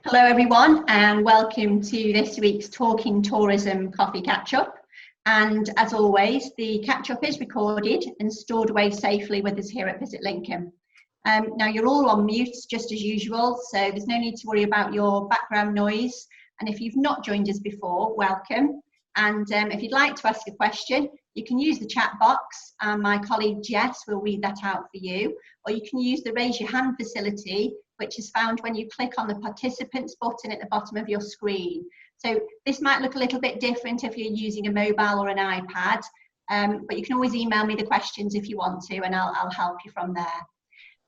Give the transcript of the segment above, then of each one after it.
Hello everyone and welcome to this week's Talking Tourism Coffee Catch-Up. And as always, the catch-up is recorded and stored away safely with us here at Visit Lincoln. Now you're all on mute just as usual, so there's no need to worry about your background noise. And if you've not joined us before, welcome. And if you'd like to ask a question, you can use the chat box and my colleague Jess will read that out for you. Or you can use the raise your hand facility, which is found when you click on the participants button at the bottom of your screen. So this might look a little bit different if you're using a mobile or an iPad, but you can always email me the questions if you want to, and I'll help you from there.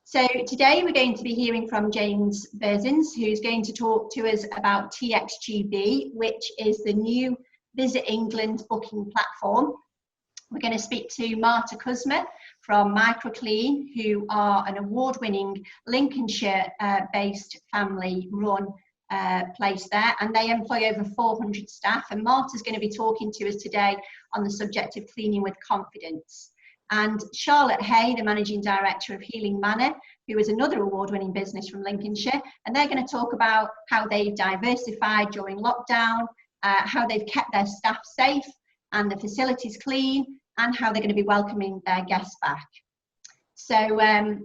So today we're going to be hearing from James Berzins, who's going to talk to us about TXGB, which is the new Visit England booking platform. We're going to speak to Marta Kuzma from Micronclean, who are an award-winning Lincolnshire-based family-run place there, and they employ over 400 staff. And Marta's going to be talking to us today on the subject of cleaning with confidence. And Charlotte Hay, the Managing Director of Healing Manor, who is another award-winning business from Lincolnshire, and they're going to talk about how they've diversified during lockdown, how they've kept their staff safe and the facilities clean, and how they're going to be welcoming their guests back. So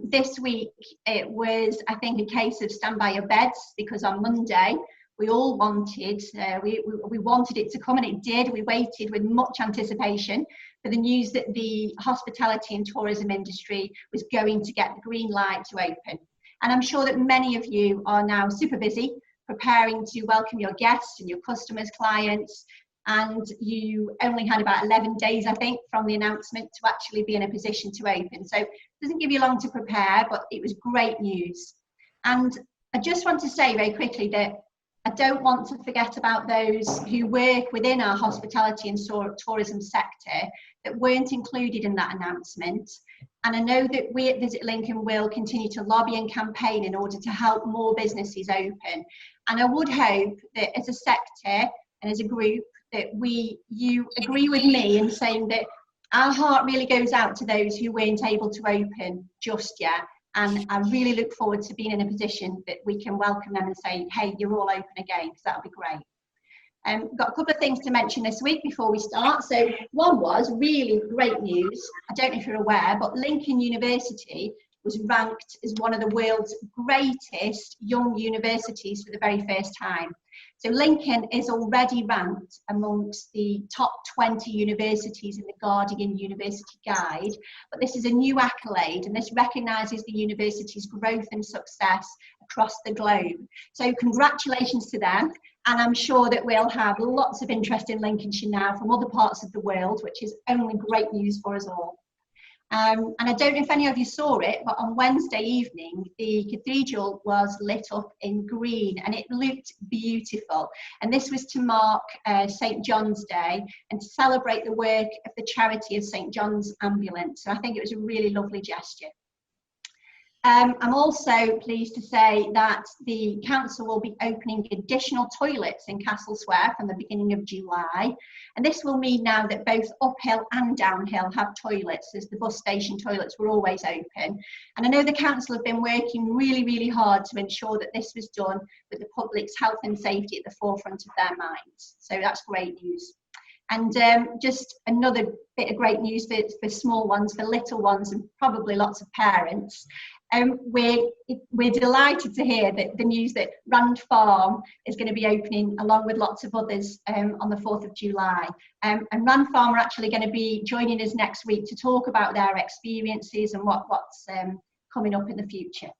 this week it was, I think, a case of stand by your beds, because on Monday we all wanted, we wanted it to come, and it did. We waited with much anticipation for the news that the hospitality and tourism industry was going to get the green light to open. And I'm sure that many of you are now super busy preparing to welcome your guests and your customers, clients, and you only had about 11 days, I think, from the announcement to actually be in a position to open. So it doesn't give you long to prepare, but it was great news. And I just want to say very quickly that I don't want to forget about those who work within our hospitality and tourism sector that weren't included in that announcement. And I know that we at Visit Lincoln will continue to lobby and campaign in order to help more businesses open. And I would hope that as a sector and as a group, that you agree with me in saying that our heart really goes out to those who weren't able to open just yet. And I really look forward to being in a position that we can welcome them and say, hey, you're all open again, because that'll be great. Got a couple of things to mention this week before we start. So one was really great news. I don't know if you're aware, but Lincoln University was ranked as one of the world's greatest young universities for the very first time. So Lincoln is already ranked amongst the top 20 universities in the Guardian University Guide, but this is a new accolade, and this recognises the university's growth and success across the globe. So congratulations to them, and I'm sure that we'll have lots of interest in Lincolnshire now from other parts of the world, which is only great news for us all. And I don't know if any of you saw it, but on Wednesday evening, the cathedral was lit up in green and it looked beautiful. And this was to mark St. John's Day and to celebrate the work of the charity of St. John's Ambulance. So I think it was a really lovely gesture. I'm also pleased to say that the council will be opening additional toilets in Castle Square from the beginning of July, and this will mean now that both uphill and downhill have toilets, as the bus station toilets were always open. And I know the council have been working really hard to ensure that this was done with the public's health and safety at the forefront of their minds, so that's great news. And just another bit of great news for small ones, for little ones, and probably lots of parents. We're delighted to hear that the news that Rand Farm is going to be opening along with lots of others on the 4th of July. And Rand Farm are actually going to be joining us next week to talk about their experiences and what's coming up in the future.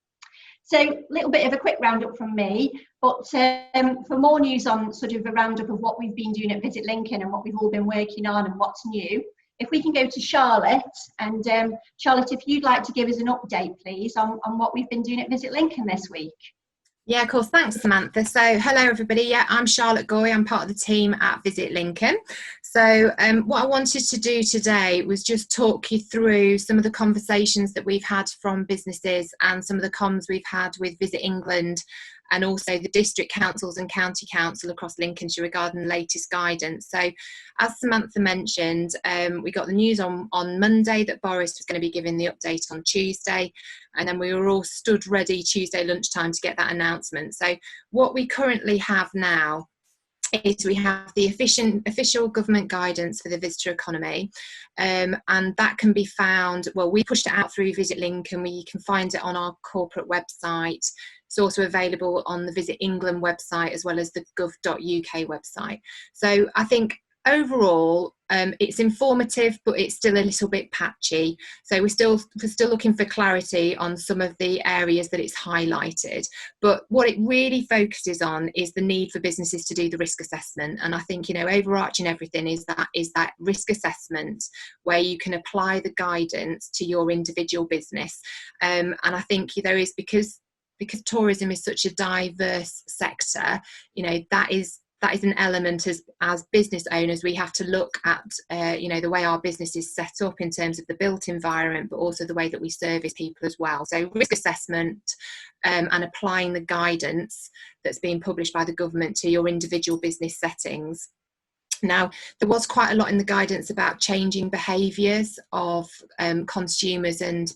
So a little bit of a quick roundup from me, but for more news on sort of a roundup of what we've been doing at Visit Lincoln and what we've all been working on and what's new, if we can go to Charlotte, and Charlotte, if you'd like to give us an update, please, on what we've been doing at Visit Lincoln this week. Yeah, of course. Thanks, Samantha. So hello, everybody. Yeah, I'm Charlotte Goy. I'm part of the team at Visit Lincoln. So what I wanted to do today was just talk you through some of the conversations that we've had from businesses and some of the comms we've had with Visit England and also the district councils and county council across Lincolnshire regarding the latest guidance. So as Samantha mentioned, we got the news on Monday that Boris was going to be giving the update on Tuesday, and then we were all stood ready Tuesday lunchtime to get that announcement. So what we currently have now is we have the official government guidance for the visitor economy, and that can be found, well, we pushed it out through Visit Lincoln. You can find it on our corporate website. It's also available on the Visit England website as well as the gov.uk website. So I think overall it's informative, but it's still a little bit patchy. So we're still looking for clarity on some of the areas that it's highlighted. But what it really focuses on is the need for businesses to do the risk assessment. And I think, you know, overarching everything is that risk assessment where you can apply the guidance to your individual business. And I think there is, because tourism is such a diverse sector, you know, that is an element as business owners we have to look at, you know, the way our business is set up in terms of the built environment, but also the way that we service people as well. So risk assessment and applying the guidance that's being published by the government to your individual business settings. Now, there was quite a lot in the guidance about changing behaviours of consumers and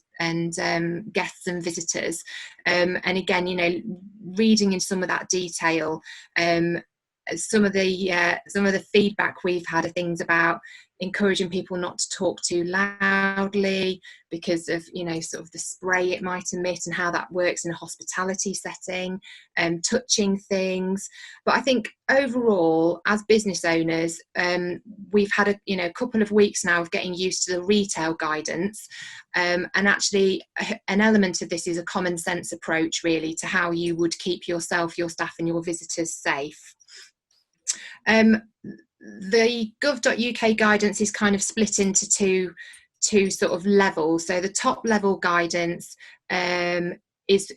guests and visitors. And again, you know, reading in some of that detail, some of the feedback we've had are things about encouraging people not to talk too loudly because of, you know, sort of the spray it might emit and how that works in a hospitality setting, touching things. But I think overall, as business owners, we've had a couple of weeks now of getting used to the retail guidance, and actually an element of this is a common sense approach really to how you would keep yourself, your staff and your visitors safe. The gov.uk guidance is kind of split into two sort of levels. So the top level guidance is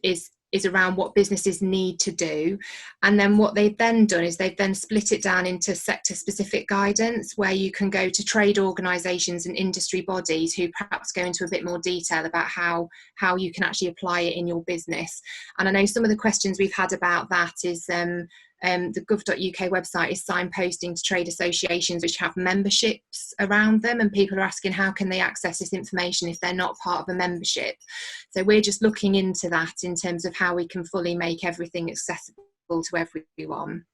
around what businesses need to do, and then what they've then done is they've then split it down into sector specific guidance where you can go to trade organisations and industry bodies who perhaps go into a bit more detail about how you can actually apply it in your business. And I know some of the questions we've had about that is the gov.uk website is signposting to trade associations which have memberships around them, and people are asking how can they access this information if they're not part of a membership. So we're just looking into that in terms of how we can fully make everything accessible to everyone.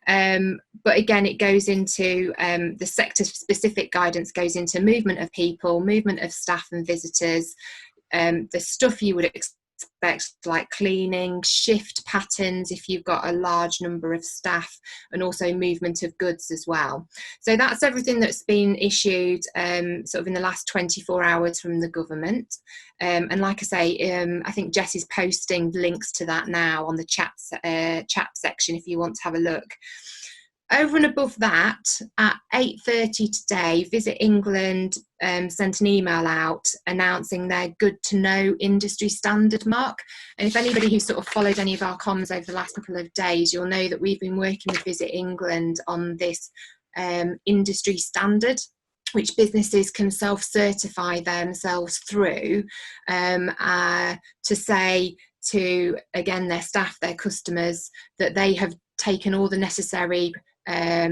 But again, it goes into the sector specific guidance goes into movement of people, movement of staff and visitors, the stuff you would expect like cleaning, shift patterns if you've got a large number of staff, and also movement of goods as well. So that's everything that's been issued sort of in the last 24 hours from the government. And like I say, I think Jess is posting links to that now on the chat section if you want to have a look. Over and above that, at 8:30 today, Visit England sent an email out announcing their good to know industry standard mark. And if anybody who's sort of followed any of our comms over the last couple of days, you'll know that we've been working with Visit England on this industry standard, which businesses can self-certify themselves through to say to, again, their staff, their customers, that they have taken all the necessary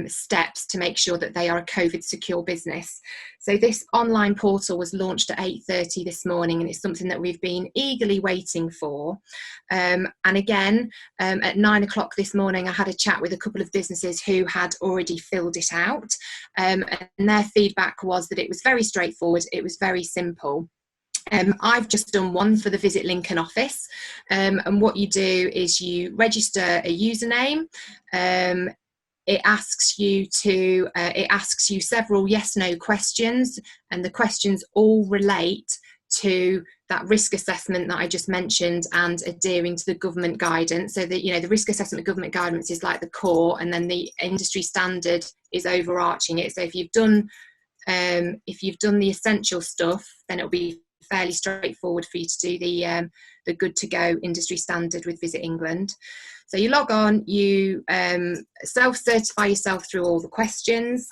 steps to make sure that they are a COVID secure business. So this online portal was launched at 8:30 this morning, and it's something that we've been eagerly waiting for. And again, at 9 o'clock this morning, I had a chat with a couple of businesses who had already filled it out, and their feedback was that it was very straightforward, it was very simple. I've just done one for the Visit Lincoln office, and what you do is you register a username. It asks you several yes/no questions, and the questions all relate to that risk assessment that I just mentioned and adhering to the government guidance. So that, you know, the risk assessment government guidance is like the core, and then the industry standard is overarching it. So if you've done the essential stuff, then it'll be fairly straightforward for you to do the good to go industry standard with Visit England. So you log on, you self-certify yourself through all the questions,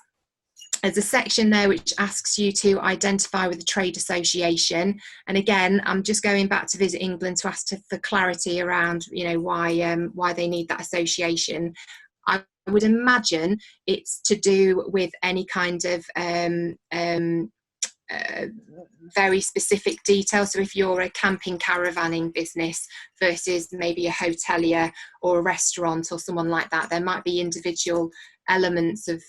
There's a section there which asks you to identify with the trade association, and again, I'm just going back to Visit England to ask for clarity around, you know, why they need that association. I would imagine it's to do with any kind of very specific detail. So if you're a camping caravanning business versus maybe a hotelier or a restaurant or someone like that, there might be individual elements of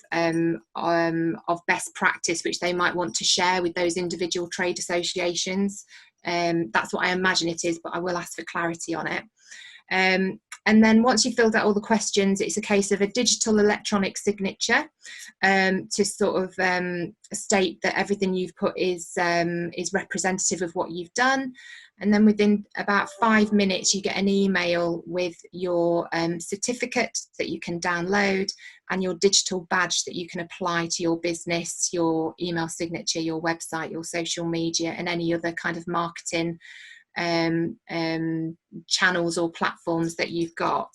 best practice which they might want to share with those individual trade associations. That's what I imagine it is, but I will ask for clarity on it. And then once you've filled out all the questions, it's a case of a digital electronic signature to sort of state that everything you've put is representative of what you've done. And then within about 5 minutes, you get an email with your certificate that you can download and your digital badge that you can apply to your business, your email signature, your website, your social media, and any other kind of marketing channels or platforms that you've got.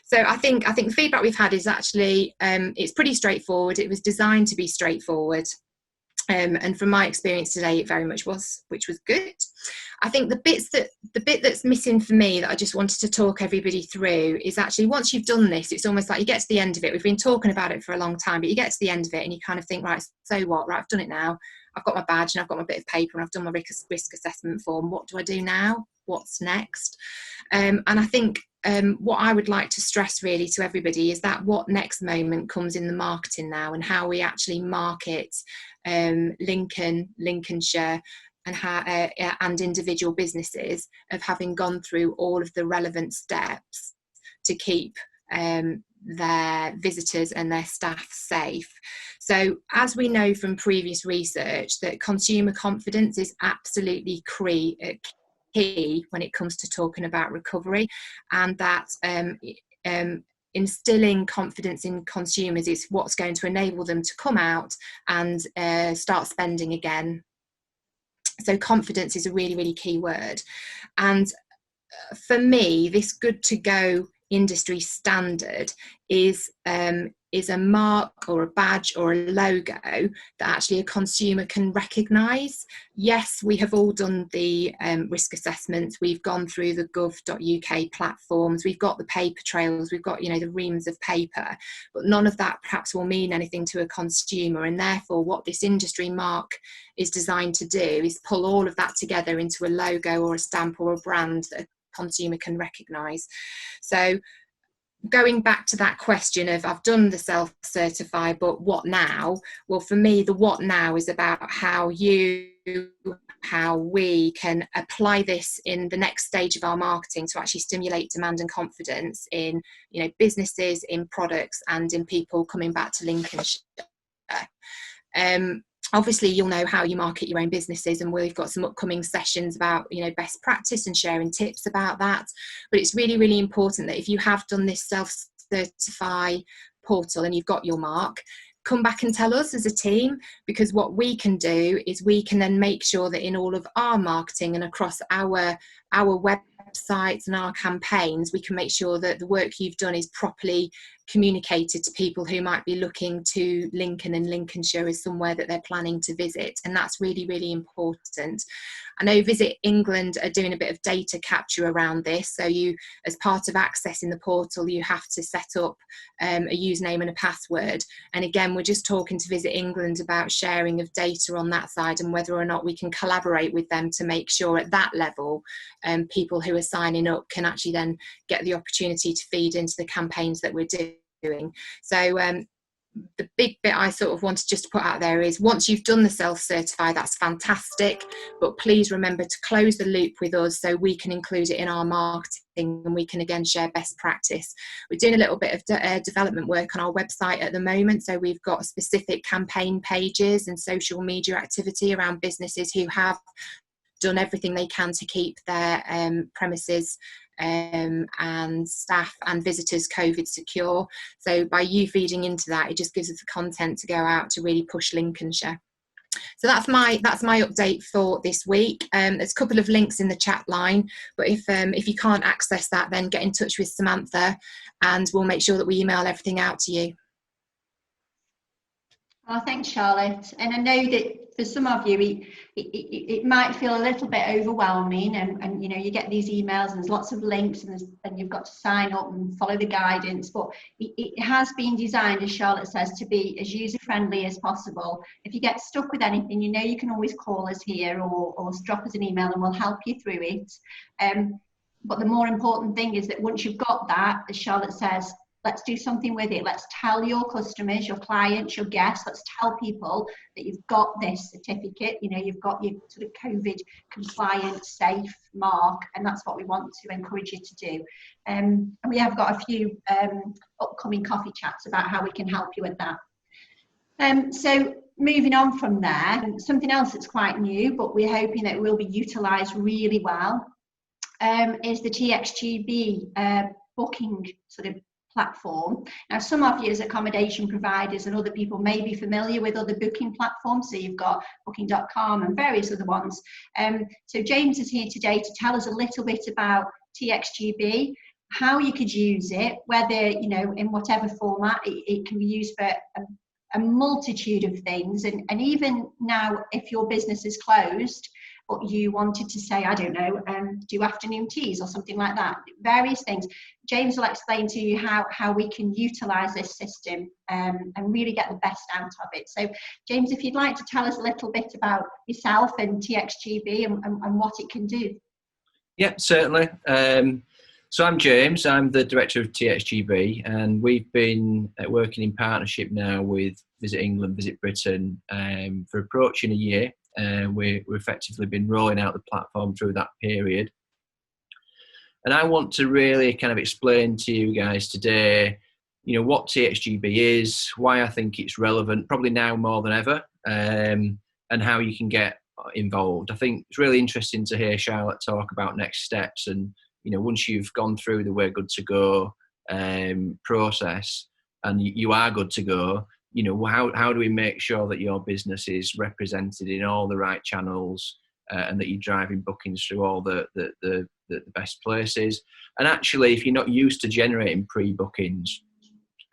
So I think the feedback we've had is actually it's pretty straightforward. It was designed to be straightforward, and from my experience today, it very much was, which was good. I think the bit that's missing for me that I just wanted to talk everybody through is actually once you've done this, it's almost like you get to the end of it. We've been talking about it for a long time, but you get to the end of it and you kind of think, right, so what? Right, I've done it now. I've got my badge and I've got my bit of paper and I've done my risk assessment form. What do I do now? What's next? And I think what I would like to stress really to everybody is that what next moment comes in the marketing now, and how we actually market Lincoln, Lincolnshire, and how and individual businesses of having gone through all of the relevant steps to keep their visitors and their staff safe. So as we know from previous research, that consumer confidence is absolutely key when it comes to talking about recovery, and that instilling confidence in consumers is what's going to enable them to come out and start spending again. So confidence is a really, really key word. And for me, this good to go industry standard is a mark or a badge or a logo that actually a consumer can recognise. Yes, we have all done the risk assessments, we've gone through the gov.uk platforms, we've got the paper trails, we've got, you know, the reams of paper, but none of that perhaps will mean anything to a consumer. And therefore what this industry mark is designed to do is pull all of that together into a logo or a stamp or a brand that a consumer can recognise. So going back to that question of I've done the self-certify, but what now? Well, for me, the what now is about how we can apply this in the next stage of our marketing to actually stimulate demand and confidence in, you know, businesses, in products, and in people coming back to Lincolnshire. Obviously, you'll know how you market your own businesses, and we've got some upcoming sessions about, you know, best practice and sharing tips about that. But it's really, really important that if you have done this self-certify portal and you've got your mark, come back and tell us as a team, because what we can do is we can then make sure that in all of our marketing and across our websites and our campaigns, we can make sure that the work you've done is properly communicated to people who might be looking to Lincoln and Lincolnshire as somewhere that they're planning to visit. And that's really, really important. I know Visit England are doing a bit of data capture around this. So you, as part of accessing the portal, you have to set up a username and a password. And again, we're just talking to Visit England about sharing of data on that side and whether or not we can collaborate with them to make sure at that level people who are signing up can actually then get the opportunity to feed into the campaigns that we're doing. So the big bit I sort of wanted just to put out there is once you've done the self-certify, that's fantastic, but please remember to close the loop with us so we can include it in our marketing and we can again share best practice. We're doing a little bit of development work on our website at the moment, so we've got specific campaign pages and social media activity around businesses who have done everything they can to keep their premises and staff and visitors COVID secure. So by you feeding into that, it just gives us the content to go out to really push Lincolnshire. So that's my update for this week. There's a couple of links in the chat line, but if you can't access that, then get in touch with Samantha and we'll make sure that we email everything out to you. Oh, thanks, Charlotte. And I know that for some of you, it might feel a little bit overwhelming, and you know, you get these emails and there's lots of links, and you've got to sign up and follow the guidance. But it has been designed, as Charlotte says, to be as user-friendly as possible. If you get stuck with anything, you know, you can always call us here or drop us an email and we'll help you through it. But the more important thing is that once you've got that, as Charlotte says, let's do something with it. Let's tell your customers, your clients, your guests, let's tell people that you've got this certificate, you know, you've got your sort of COVID compliant, safe mark, and that's what we want to encourage you to do. And we have got a few upcoming coffee chats about how we can help you with that. So moving on from there, something else that's quite new, but we're hoping that it will be utilised really well, is the TXGB booking sort of platform. Now, some of you as accommodation providers and other people may be familiar with other booking platforms. So you've got booking.com and various other ones. So James is here today to tell us a little bit about TXGB, how you could use it, whether, you know, in whatever format. It can be used for a multitude of things. And even now, if your business is closed, but you wanted to say, I don't know, do afternoon teas or something like that, various things. James will explain to you how we can utilise this system and really get the best out of it. So James, if you'd like to tell us a little bit about yourself and TXGB and what it can do. Yeah, certainly. So I'm James, I'm the director of TXGB, and we've been working in partnership now with Visit England, Visit Britain for approaching a year. We've effectively been rolling out the platform through that period. And I want to really kind of explain to you guys today, you know, what TXGB is, why I think it's relevant, probably now more than ever, and how you can get involved. I think it's really interesting to hear Charlotte talk about next steps, and, you know, once you've gone through the We're Good to Go process and you are good to go, you know, how do we make sure that your business is represented in all the right channels, and that you're driving bookings through all the best places? And actually, if you're not used to generating pre-bookings,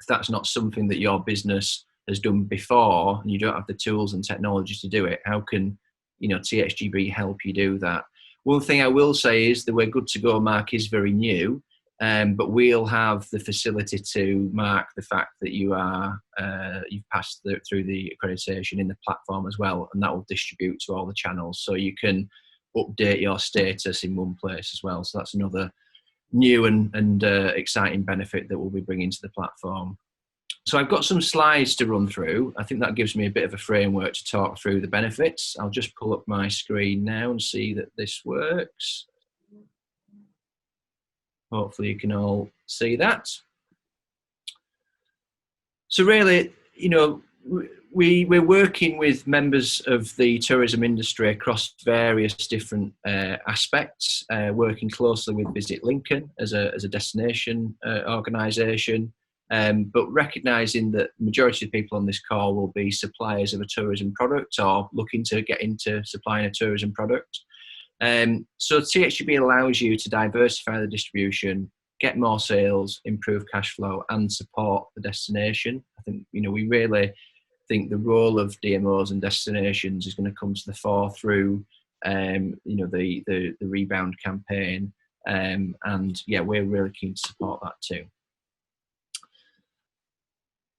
if that's not something that your business has done before and you don't have the tools and technology to do it, how can, you know, TXGB help you do that? One thing I will say is the We're Good to Go mark is very new. But we'll have the facility to mark the fact that you've passed through the accreditation in the platform as well, and that will distribute to all the channels, so you can update your status in one place as well. So that's another new and exciting benefit that we'll be bringing to the platform. So I've got some slides to run through. I think that gives me a bit of a framework to talk through the benefits. I'll just pull up my screen now and see that this works. Hopefully you can all see that. So really, you know, we're working with members of the tourism industry across various different aspects, working closely with Visit Lincoln as a destination organisation, but recognising that the majority of people on this call will be suppliers of a tourism product or looking to get into supplying a tourism product. So TXGB allows you to diversify the distribution, get more sales, improve cash flow, and support the destination. I think, you know, we really think the role of DMOs and destinations is going to come to the fore through, you know, the rebound campaign, and yeah, we're really keen to support that too.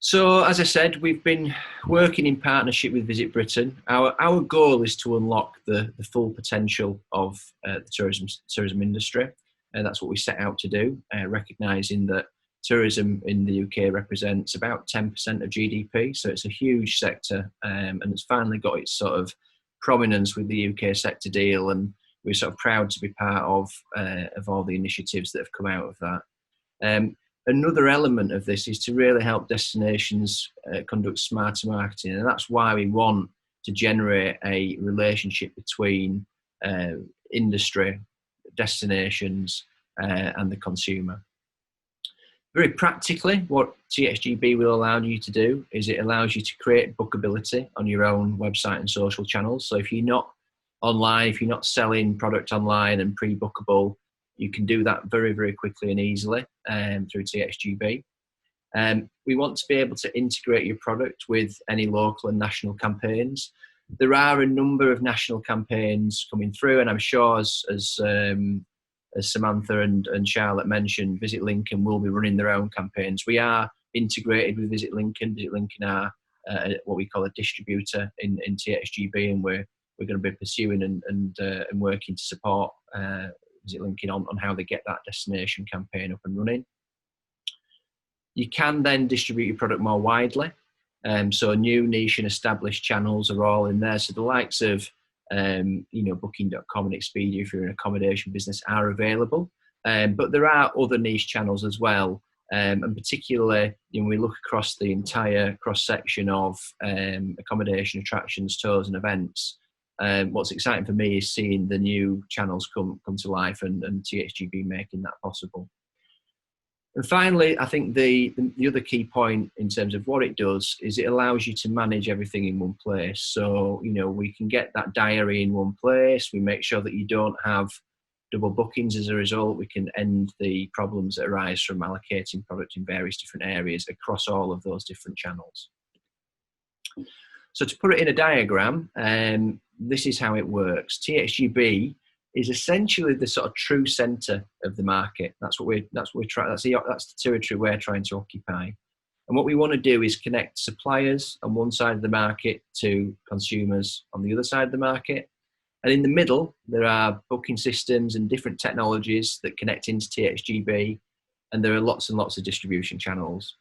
So, as I said, we've been working in partnership with Visit Britain. Our goal is to unlock the full potential of the tourism industry, and that's what we set out to do, recognising that tourism in the UK represents about 10% of GDP, so it's a huge sector, and it's finally got its sort of prominence with the UK sector deal, and we're sort of proud to be part of all the initiatives that have come out of that. Another element of this is to really help destinations conduct smarter marketing, and that's why we want to generate a relationship between industry, destinations, and the consumer. Very practically, what TXGB will allow you to do is it allows you to create bookability on your own website and social channels. So if you're not online, if you're not selling product online and pre-bookable, you can do that very, very quickly and easily through TXGB. We want to be able to integrate your product with any local and national campaigns. There are a number of national campaigns coming through, and I'm sure as Samantha and Charlotte mentioned, Visit Lincoln will be running their own campaigns. We are integrated with Visit Lincoln. Visit Lincoln are what we call a distributor in TXGB, and we're going to be pursuing and working to support Visit Lincoln on how they get that destination campaign up and running. You can then distribute your product more widely. So new, niche and established channels are all in there. So the likes of Booking.com and Expedia, if you're an accommodation business, are available. But there are other niche channels as well. And particularly, we look across the entire cross-section of accommodation, attractions, tours and events. What's exciting for me is seeing the new channels come to life and TXGB making that possible. And finally, I think the other key point in terms of what it does is it allows you to manage everything in one place. So, we can get that diary in one place. We make sure that you don't have double bookings as a result. We can end the problems that arise from allocating product in various different areas across all of those different channels. So to put it in a diagram, this is how it works. TXGB is essentially the sort of true centre of the market. That's the territory we're trying to occupy. And what we want to do is connect suppliers on one side of the market to consumers on the other side of the market. And in the middle, there are booking systems and different technologies that connect into TXGB, and there are lots and lots of distribution channels.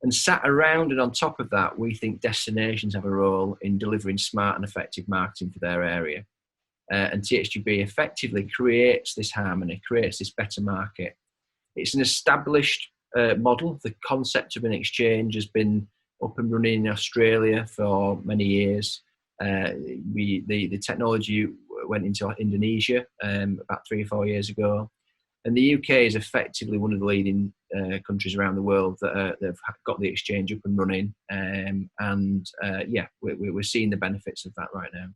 And sat around and on top of that, we think destinations have a role in delivering smart and effective marketing for their area. And TXGB effectively creates this harmony, creates this better market. It's an established model. The concept of an exchange has been up and running in Australia for many years. The technology went into Indonesia about 3 or 4 years ago. And the UK is effectively one of the leading countries around the world that have got the exchange up and running. We're seeing the benefits of that right now.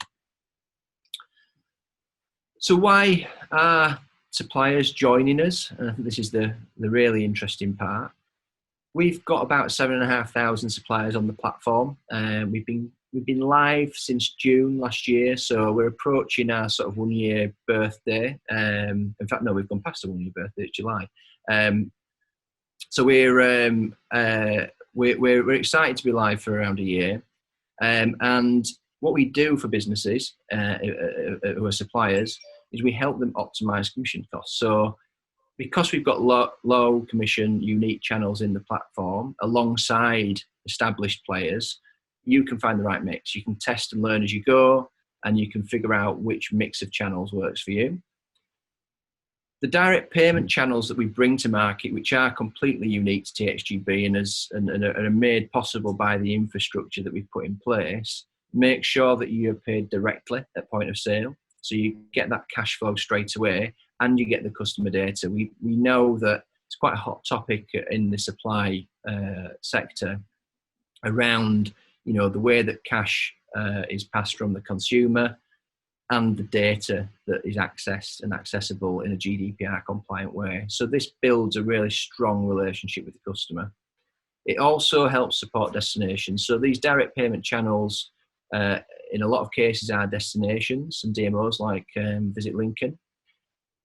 So why are suppliers joining us? And I think this is the really interesting part. We've got about 7,500 suppliers on the platform. We've been live since June last year, so we're approaching our sort of 1 year birthday. In fact, no, we've gone past the 1 year birthday. It's July. So we're excited to be live for around a year. And what we do for businesses who are suppliers is we help them optimize commission costs. So because we've got low commission, unique channels in the platform alongside established players, you can find the right mix. You can test and learn as you go, and you can figure out which mix of channels works for you. The direct payment channels that we bring to market, which are completely unique to TXGB and are made possible by the infrastructure that we've put in place, make sure that you're paid directly at point of sale. So you get that cash flow straight away and you get the customer data. We know that it's quite a hot topic in the supply sector around the way that cash is passed from the consumer and the data that is accessed and accessible in a GDPR compliant way. So this builds a really strong relationship with the customer. It also helps support destinations. So these direct payment channels, in a lot of cases, are destinations and DMOs like Visit Lincoln.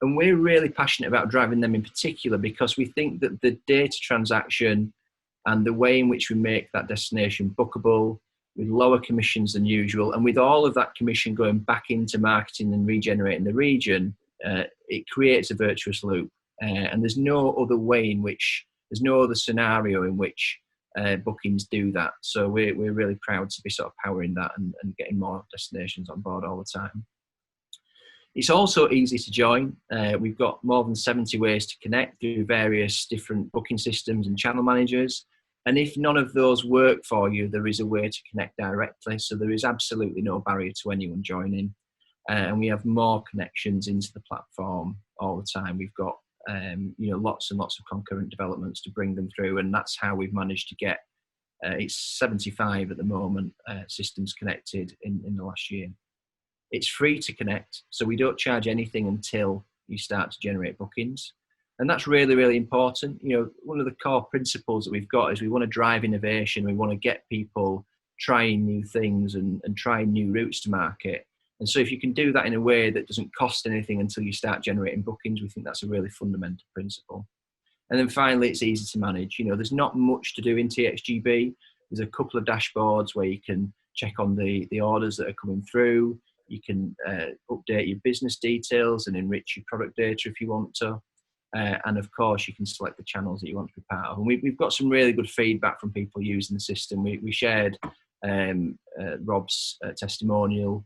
And we're really passionate about driving them in particular because we think that the data transaction and the way in which we make that destination bookable with lower commissions than usual, and with all of that commission going back into marketing and regenerating the region, it creates a virtuous loop. And there's no other way in which, there's no other scenario in which bookings do that. So we're really proud to be sort of powering that and getting more destinations on board all the time. It's also easy to join. We've got more than 70 ways to connect through various different booking systems and channel managers. And if none of those work for you, there is a way to connect directly. So there is absolutely no barrier to anyone joining. And we have more connections into the platform all the time. We've got lots and lots of concurrent developments to bring them through. And that's how we've managed to get, it's 75 at the moment, systems connected in the last year. It's free to connect, so we don't charge anything until you start to generate bookings. And that's really, really important. You know, one of the core principles that we've got is we want to drive innovation. We want to get people trying new things and trying new routes to market. And so if you can do that in a way that doesn't cost anything until you start generating bookings, we think that's a really fundamental principle. And then finally, it's easy to manage. You know, there's not much to do in TXGB. There's a couple of dashboards where you can check on the orders that are coming through. You can update your business details and enrich your product data if you want to. And of course, you can select the channels that you want to be part of. And we've got some really good feedback from people using the system. We shared Rob's testimonial.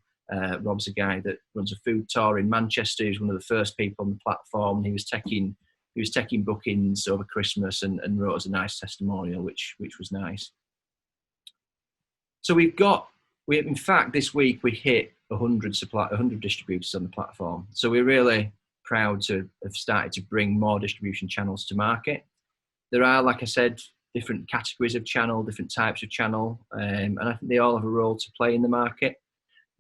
Rob's a guy that runs a food tour in Manchester. He's one of the first people on the platform. He was taking bookings over Christmas and wrote us a nice testimonial, which was nice. So in fact, this week we hit 100 distributors on the platform. So we're really proud to have started to bring more distribution channels to market. There are, like I said, different categories of channel, different types of channel, and I think they all have a role to play in the market.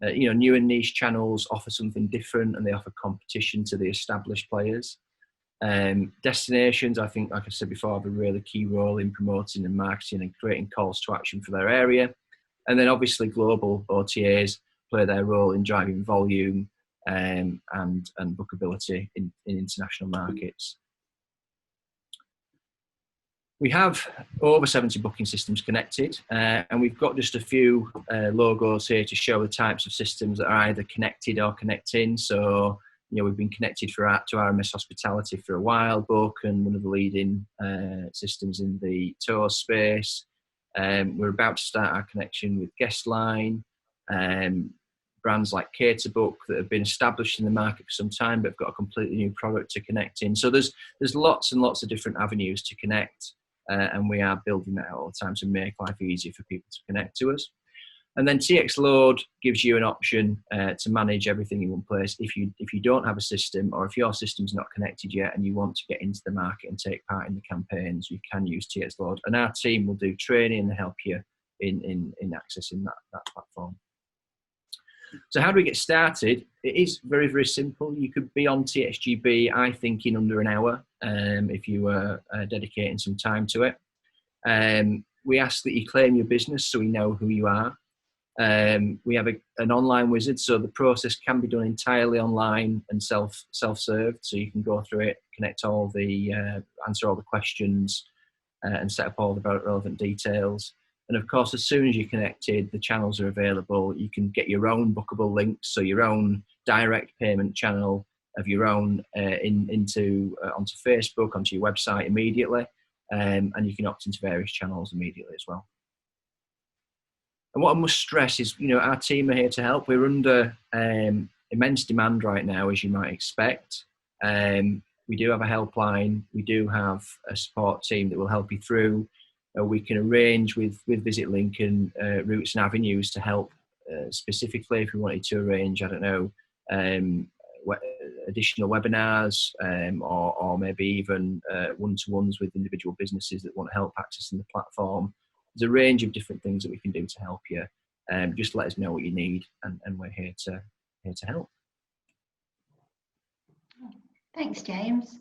You know, new and niche channels offer something different, and they offer competition to the established players. Destinations, I think, like I said before, have a really key role in promoting and marketing and creating calls to action for their area. And then obviously global OTAs play their role in driving volume and bookability in international markets. We have over 70 booking systems connected, and we've got just a few logos here to show the types of systems that are either connected or connecting. So, you know, we've been connected to RMS Hospitality for a while, Book, and one of the leading systems in the tour space. We're about to start our connection with Guestline, brands like Caterbook that have been established in the market for some time but have got a completely new product to connect in. So there's lots and lots of different avenues to connect, and we are building that out all the time to make life easier for people to connect to us. And then TX Load gives you an option to manage everything in one place. If you don't have a system, or if your system's not connected yet and you want to get into the market and take part in the campaigns, you can use TX Load. And our team will do training and help you in accessing that platform. So how do we get started? It is very, very simple. You could be on TXGB, I think, in under an hour if you were dedicating some time to it. We ask that you claim your business so we know who you are. We have an online wizard, so the process can be done entirely online and self-served. So you can go through it, connect all the, answer all the questions, and set up all the relevant details. And of course, as soon as you're connected, the channels are available. You can get your own bookable links, so your own direct payment channel of your own onto Facebook, onto your website immediately, and you can opt into various channels immediately as well. And what I must stress is, you know, our team are here to help. We're under immense demand right now, as you might expect. We do have a helpline. We do have a support team that will help you through. We can arrange with Visit Lincoln routes and avenues to help specifically if we wanted to arrange, I don't know, additional webinars or maybe even one-to-ones with individual businesses that want help accessing the platform. There's a range of different things that we can do to help you. Just let us know what you need, and we're here to help. Thanks, James.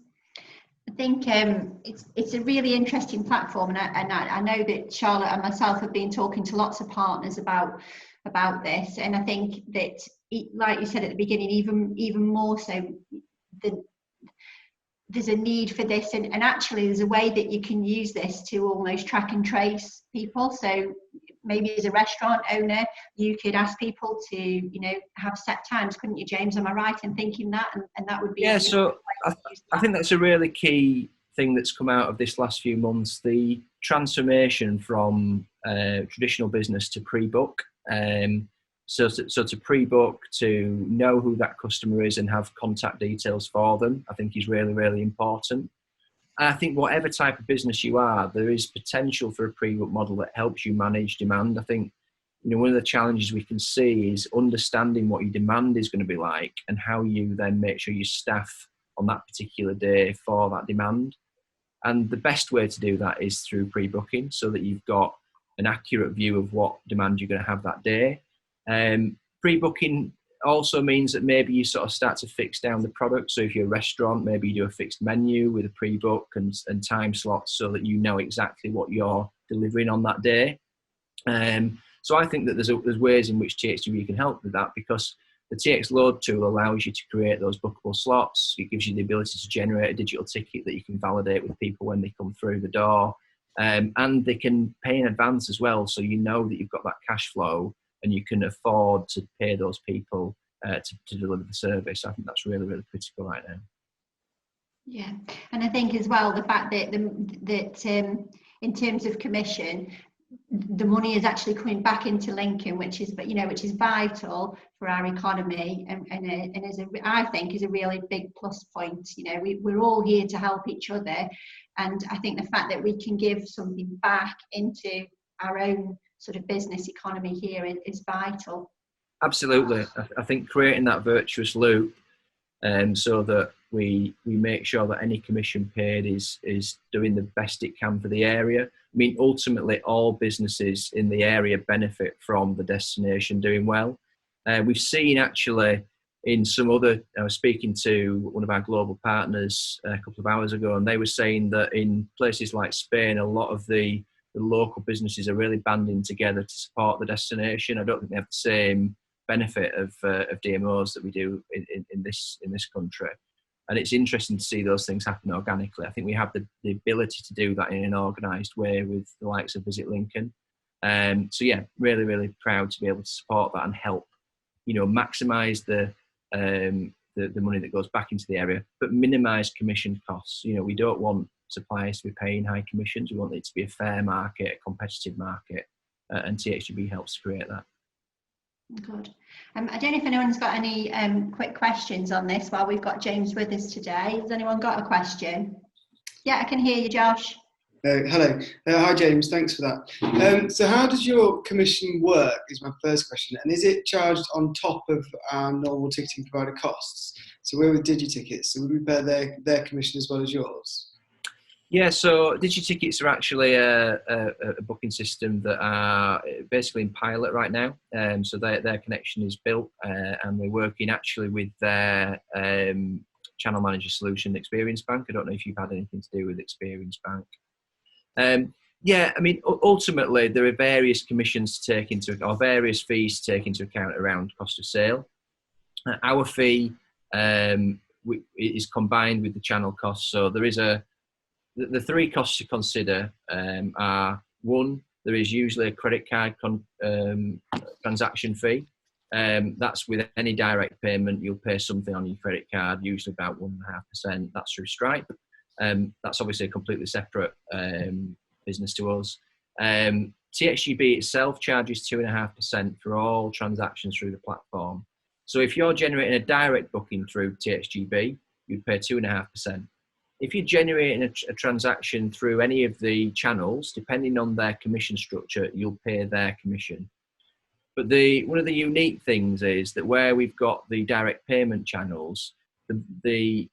I think it's a really interesting platform, and I know that Charlotte and myself have been talking to lots of partners about this, and I think that, like you said at the beginning, even more so, there's a need for this, and actually there's a way that you can use this to almost track and trace people. So maybe as a restaurant owner, you could ask people to, you know, have set times, couldn't you, James? Am I right in thinking that? And that would be... Yeah, so I think that's a really key thing that's come out of this last few months, the transformation from traditional business to pre-book. So to pre-book, to know who that customer is and have contact details for them, I think is really, really important. And I think whatever type of business you are, there is potential for a pre-book model that helps you manage demand. I think, you know, one of the challenges we can see is understanding what your demand is going to be like and how you then make sure you staff on that particular day for that demand. And the best way to do that is through pre-booking, so that you've got an accurate view of what demand you're going to have that day. Pre-booking also means that maybe you sort of start to fix down the product. So if you're a restaurant, maybe you do a fixed menu with a pre-book and time slots so that you know exactly what you're delivering on that day. So I think that there's ways in which TXGB can help with that, because the TX Load tool allows you to create those bookable slots. It gives you the ability to generate a digital ticket that you can validate with people when they come through the door. And they can pay in advance as well, so you know that you've got that cash flow and you can afford to pay those people to deliver the service. I think that's really, really critical right now. Yeah, and I think as well the fact that in terms of commission, the money is actually coming back into Lincoln, which is vital for our economy, and I think is a really big plus point. We're all here to help each other, and I think the fact that we can give something back into our own sort of business economy here is vital. Absolutely. I think creating that virtuous loop, so that we make sure that any commission paid is doing the best it can for the area. I mean, ultimately, all businesses in the area benefit from the destination doing well. We've seen actually in some other, I was speaking to one of our global partners a couple of hours ago, and they were saying that in places like Spain, a lot of the local businesses are really banding together to support the destination. I don't think they have the same benefit of DMOs that we do in this country. And it's interesting to see those things happen organically. I think we have the ability to do that in an organised way with the likes of Visit Lincoln. So yeah, really, really proud to be able to support that and help, maximise the money that goes back into the area, but minimise commission costs. We don't want suppliers to be paying high commissions. We want it to be a fair market, a competitive market, and TXGB helps to create that. Good. I don't know if anyone's got any quick questions on this while we've got James with us today. Has anyone got a question? Yeah, I can hear you, Josh. Hello. Hi, James. Thanks for that. So how does your commission work is my first question. And is it charged on top of our normal ticketing provider costs? So we're with DigiTickets, so would we pay their commission as well as yours? Yeah, so DigiTickets are actually a booking system that are basically in pilot right now. So their connection is built, and we're working actually with their channel manager solution, Experience Bank. I don't know if you've had anything to do with Experience Bank. Yeah, I mean, ultimately there are various commissions to take into, or various fees to take into account around cost of sale. Our fee is combined with the channel costs. So there is the three costs to consider are: one, there is usually a credit card transaction fee. That's with any direct payment, you'll pay something on your credit card, usually about 1.5%. That's through Stripe. That's obviously a completely separate business to us. TXGB itself charges 2.5% for all transactions through the platform. So if you're generating a direct booking through TXGB, you'd pay 2.5%. If you're generating a transaction through any of the channels, depending on their commission structure, you'll pay their commission. But one of the unique things is that where we've got the direct payment channels, the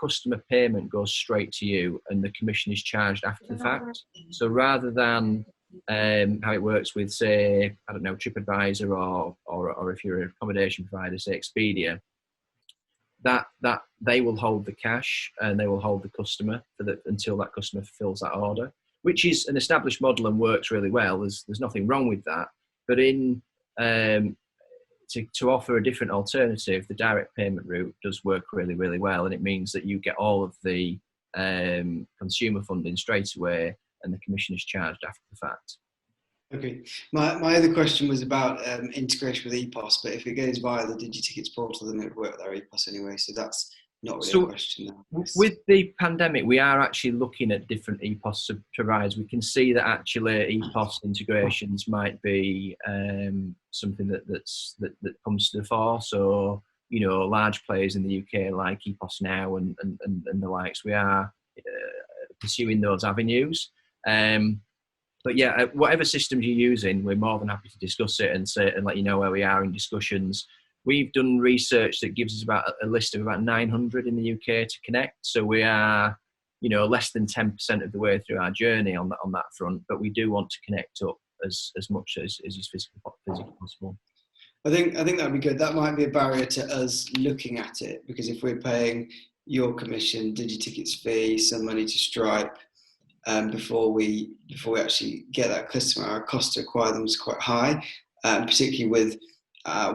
customer payment goes straight to you and the commission is charged after the fact. So rather than how it works with, say, I don't know, TripAdvisor or if you're an accommodation provider, say Expedia, that they will hold the cash and they will hold the customer until that customer fulfills that order, which is an established model and works really well. There's nothing wrong with that. But to offer a different alternative, the direct payment route does work really, really well, and it means that you get all of the consumer funding straight away and the commission is charged after the fact. Okay. My other question was about integration with EPOS, but if it goes via the DigiTickets portal, then it would work with our EPOS anyway, so that's not really a question now. With the pandemic, we are actually looking at different EPOS providers. We can see that actually EPOS integrations might be something that comes to the fore. So, large players in the UK like EPOS Now and the likes, we are pursuing those avenues. But yeah, whatever systems you're using, we're more than happy to discuss it and let you know where we are in discussions. We've done research that gives us about a list of about 900 in the UK to connect. So we are, less than 10% of the way through our journey on that front. But we do want to connect up as much as is physically possible. I think that'd be good. That might be a barrier to us looking at it, because if we're paying your commission, DigiTicket's fee, some money to Stripe, before we actually get that customer, our cost to acquire them is quite high, particularly with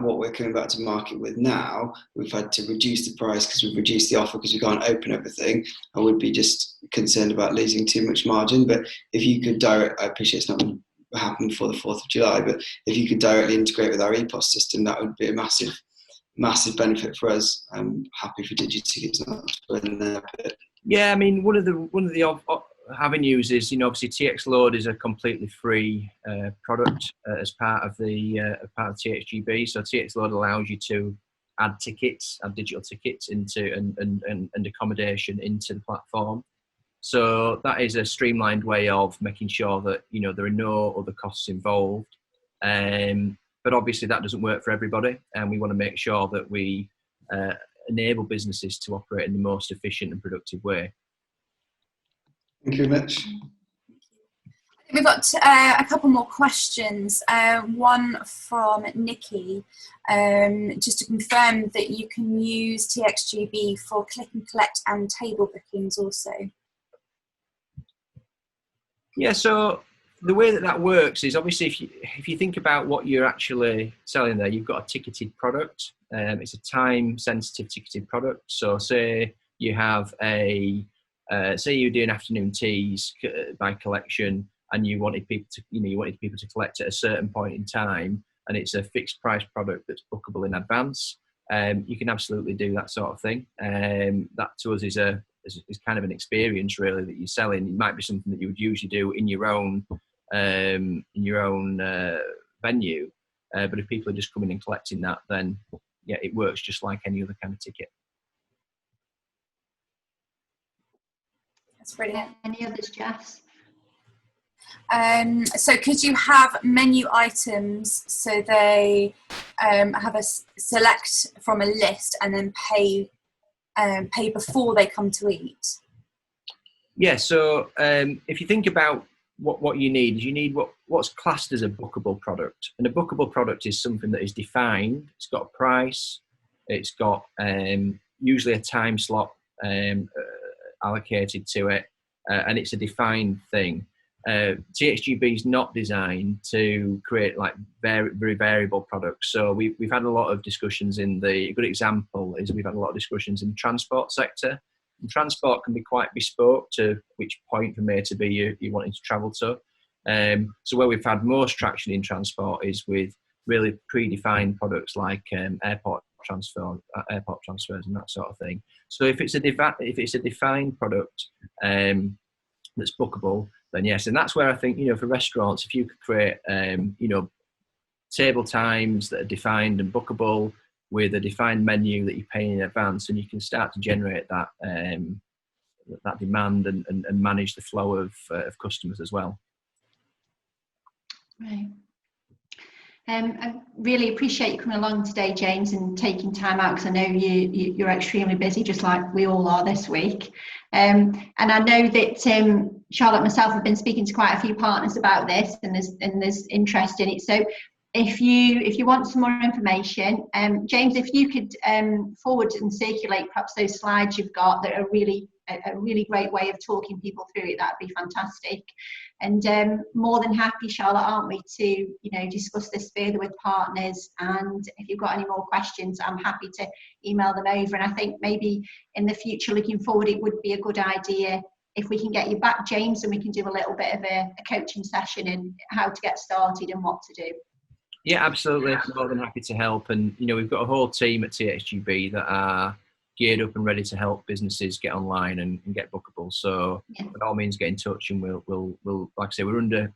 what we're coming back to market with now. We've had to reduce the price because we've reduced the offer because we can't open everything. I would be just concerned about losing too much margin. But if you could I appreciate it's not going to happen before the 4th of July, but if you could directly integrate with our EPOS system, that would be a massive benefit for us. I'm happy for DigiTickets not to go in there. But yeah, I mean, one of the avenues is, obviously TXLoad is a completely free product as part of the TXGB. So TXLoad allows you to add digital tickets into and accommodation into the platform. So that is a streamlined way of making sure that there are no other costs involved. But obviously that doesn't work for everybody, and we want to make sure that we enable businesses to operate in the most efficient and productive way. Thank you very much. We've got a couple more questions. One from Nikki, just to confirm that you can use TXGB for click and collect and table bookings also. Yeah, so the way that works is, obviously if you think about what you're actually selling there, you've got a ticketed product. It's a time sensitive ticketed product. So say you have say you're doing afternoon teas by collection, and you wanted people to collect at a certain point in time, and it's a fixed price product that's bookable in advance. You can absolutely do that sort of thing. That to us is kind of an experience really that you're selling. It might be something that you would usually do in your own venue, but if people are just coming and collecting that, then yeah, it works just like any other kind of ticket. That's brilliant. Any others, Jess? So could you have menu items so they have a select from a list and then pay before they come to eat? Yeah, so if you think about what you need what's classed as a bookable product. And a bookable product is something that is defined. It's got a price. It's got usually a time slot allocated to it, and it's a defined thing. TXGB is not designed to create like very variable products. So we've had a lot of discussions a good example is we've had a lot of discussions in the transport sector. And transport can be quite bespoke to which point from A to B you're wanting to travel to. So where we've had most traction in transport is with really predefined products like airport transfers and that sort of thing. So if it's a defined product that's bookable, then yes. And that's where I think, for restaurants, if you could create, table times that are defined and bookable with a defined menu that you're paying in advance, and you can start to generate that that demand and manage the flow of customers as well. Right. I really appreciate you coming along today, James, and taking time out, because I know you're extremely busy, just like we all are this week. And I know that Charlotte and myself have been speaking to quite a few partners about this, and there's interest in it. So if you want some more information, James, if you could forward and circulate perhaps those slides you've got that are a really great way of talking people through it, that'd be fantastic. And more than happy, Charlotte, aren't we, to discuss this further with partners. And if you've got any more questions, I'm happy to email them over. And I think maybe in the future, looking forward, it would be a good idea if we can get you back, James, and we can do a little bit of a coaching session in how to get started and what to do. Yeah, absolutely. More than happy to help. And we've got a whole team at TXGB that are geared up and ready to help businesses get online and get bookable. So yeah, by all means, get in touch, and we'll like I say, we're under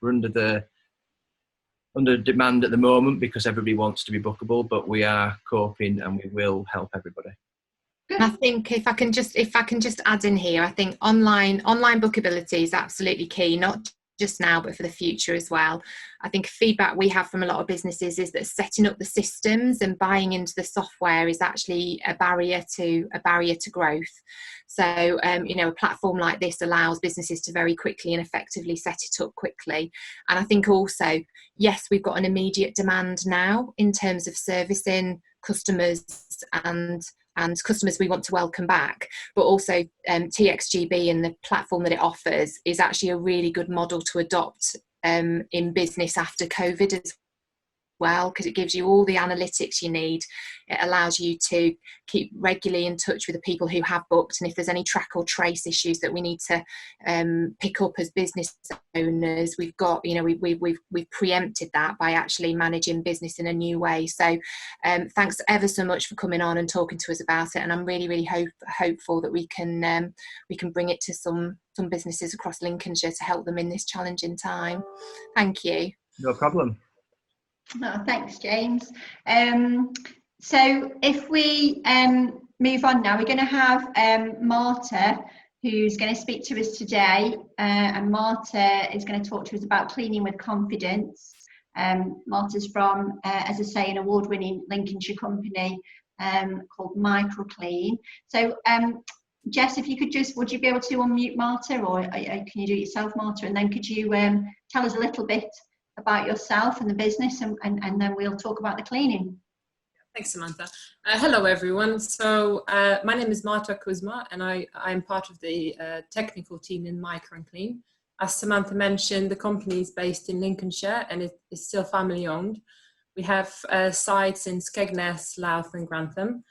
demand at the moment because everybody wants to be bookable, but we are coping and we will help everybody. I think if I can just add in here, I think online bookability is absolutely key, not just now, but for the future as well. I think feedback we have from a lot of businesses is that setting up the systems and buying into the software is actually a barrier to growth. So, a platform like this allows businesses to very quickly and effectively set it up quickly. And I think also, yes, we've got an immediate demand now in terms of servicing customers and customers we want to welcome back, but also TXGB and the platform that it offers is actually a really good model to adopt in business after COVID as well, because it gives you all the analytics you need. It allows you to keep regularly in touch with the people who have booked, and if there's any track or trace issues that we need to pick up as business owners, we've got, we've preempted that by actually managing business in a new way. So thanks ever so much for coming on and talking to us about it, and I'm really hopeful that we can bring it to some businesses across Lincolnshire to help them in this challenging time. Thank you. No problem. Oh, thanks, James. So if we move on now, we're going to have Marta, who's going to speak to us today, and Marta is going to talk to us about cleaning with confidence. Marta's from, as I say, an award-winning Lincolnshire company called Micronclean. So Jess, if you could would you be able to unmute Marta, or can you do it yourself, Marta? And then could you tell us a little bit about yourself and the business, and then we'll talk about the cleaning. Thanks, Samantha. Hello, everyone. So my name is Marta Kuzma, and I'm part of the technical team in Micronclean. As Samantha mentioned, the company is based in Lincolnshire, and it is still family owned. We have sites in Skegness, Louth and Grantham.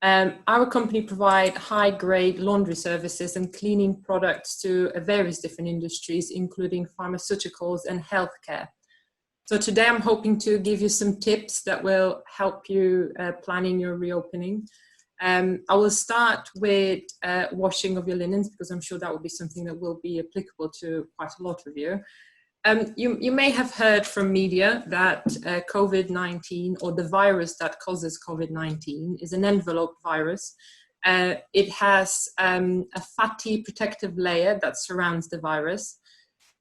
Our company provide high-grade laundry services and cleaning products to various different industries, including pharmaceuticals and healthcare. So today I'm hoping to give you some tips that will help you planning your reopening. I will start with washing of your linens, because I'm sure that will be something that will be applicable to quite a lot of you. You may have heard from media that COVID-19, or the virus that causes COVID-19, is an envelope virus. It has a fatty protective layer that surrounds the virus.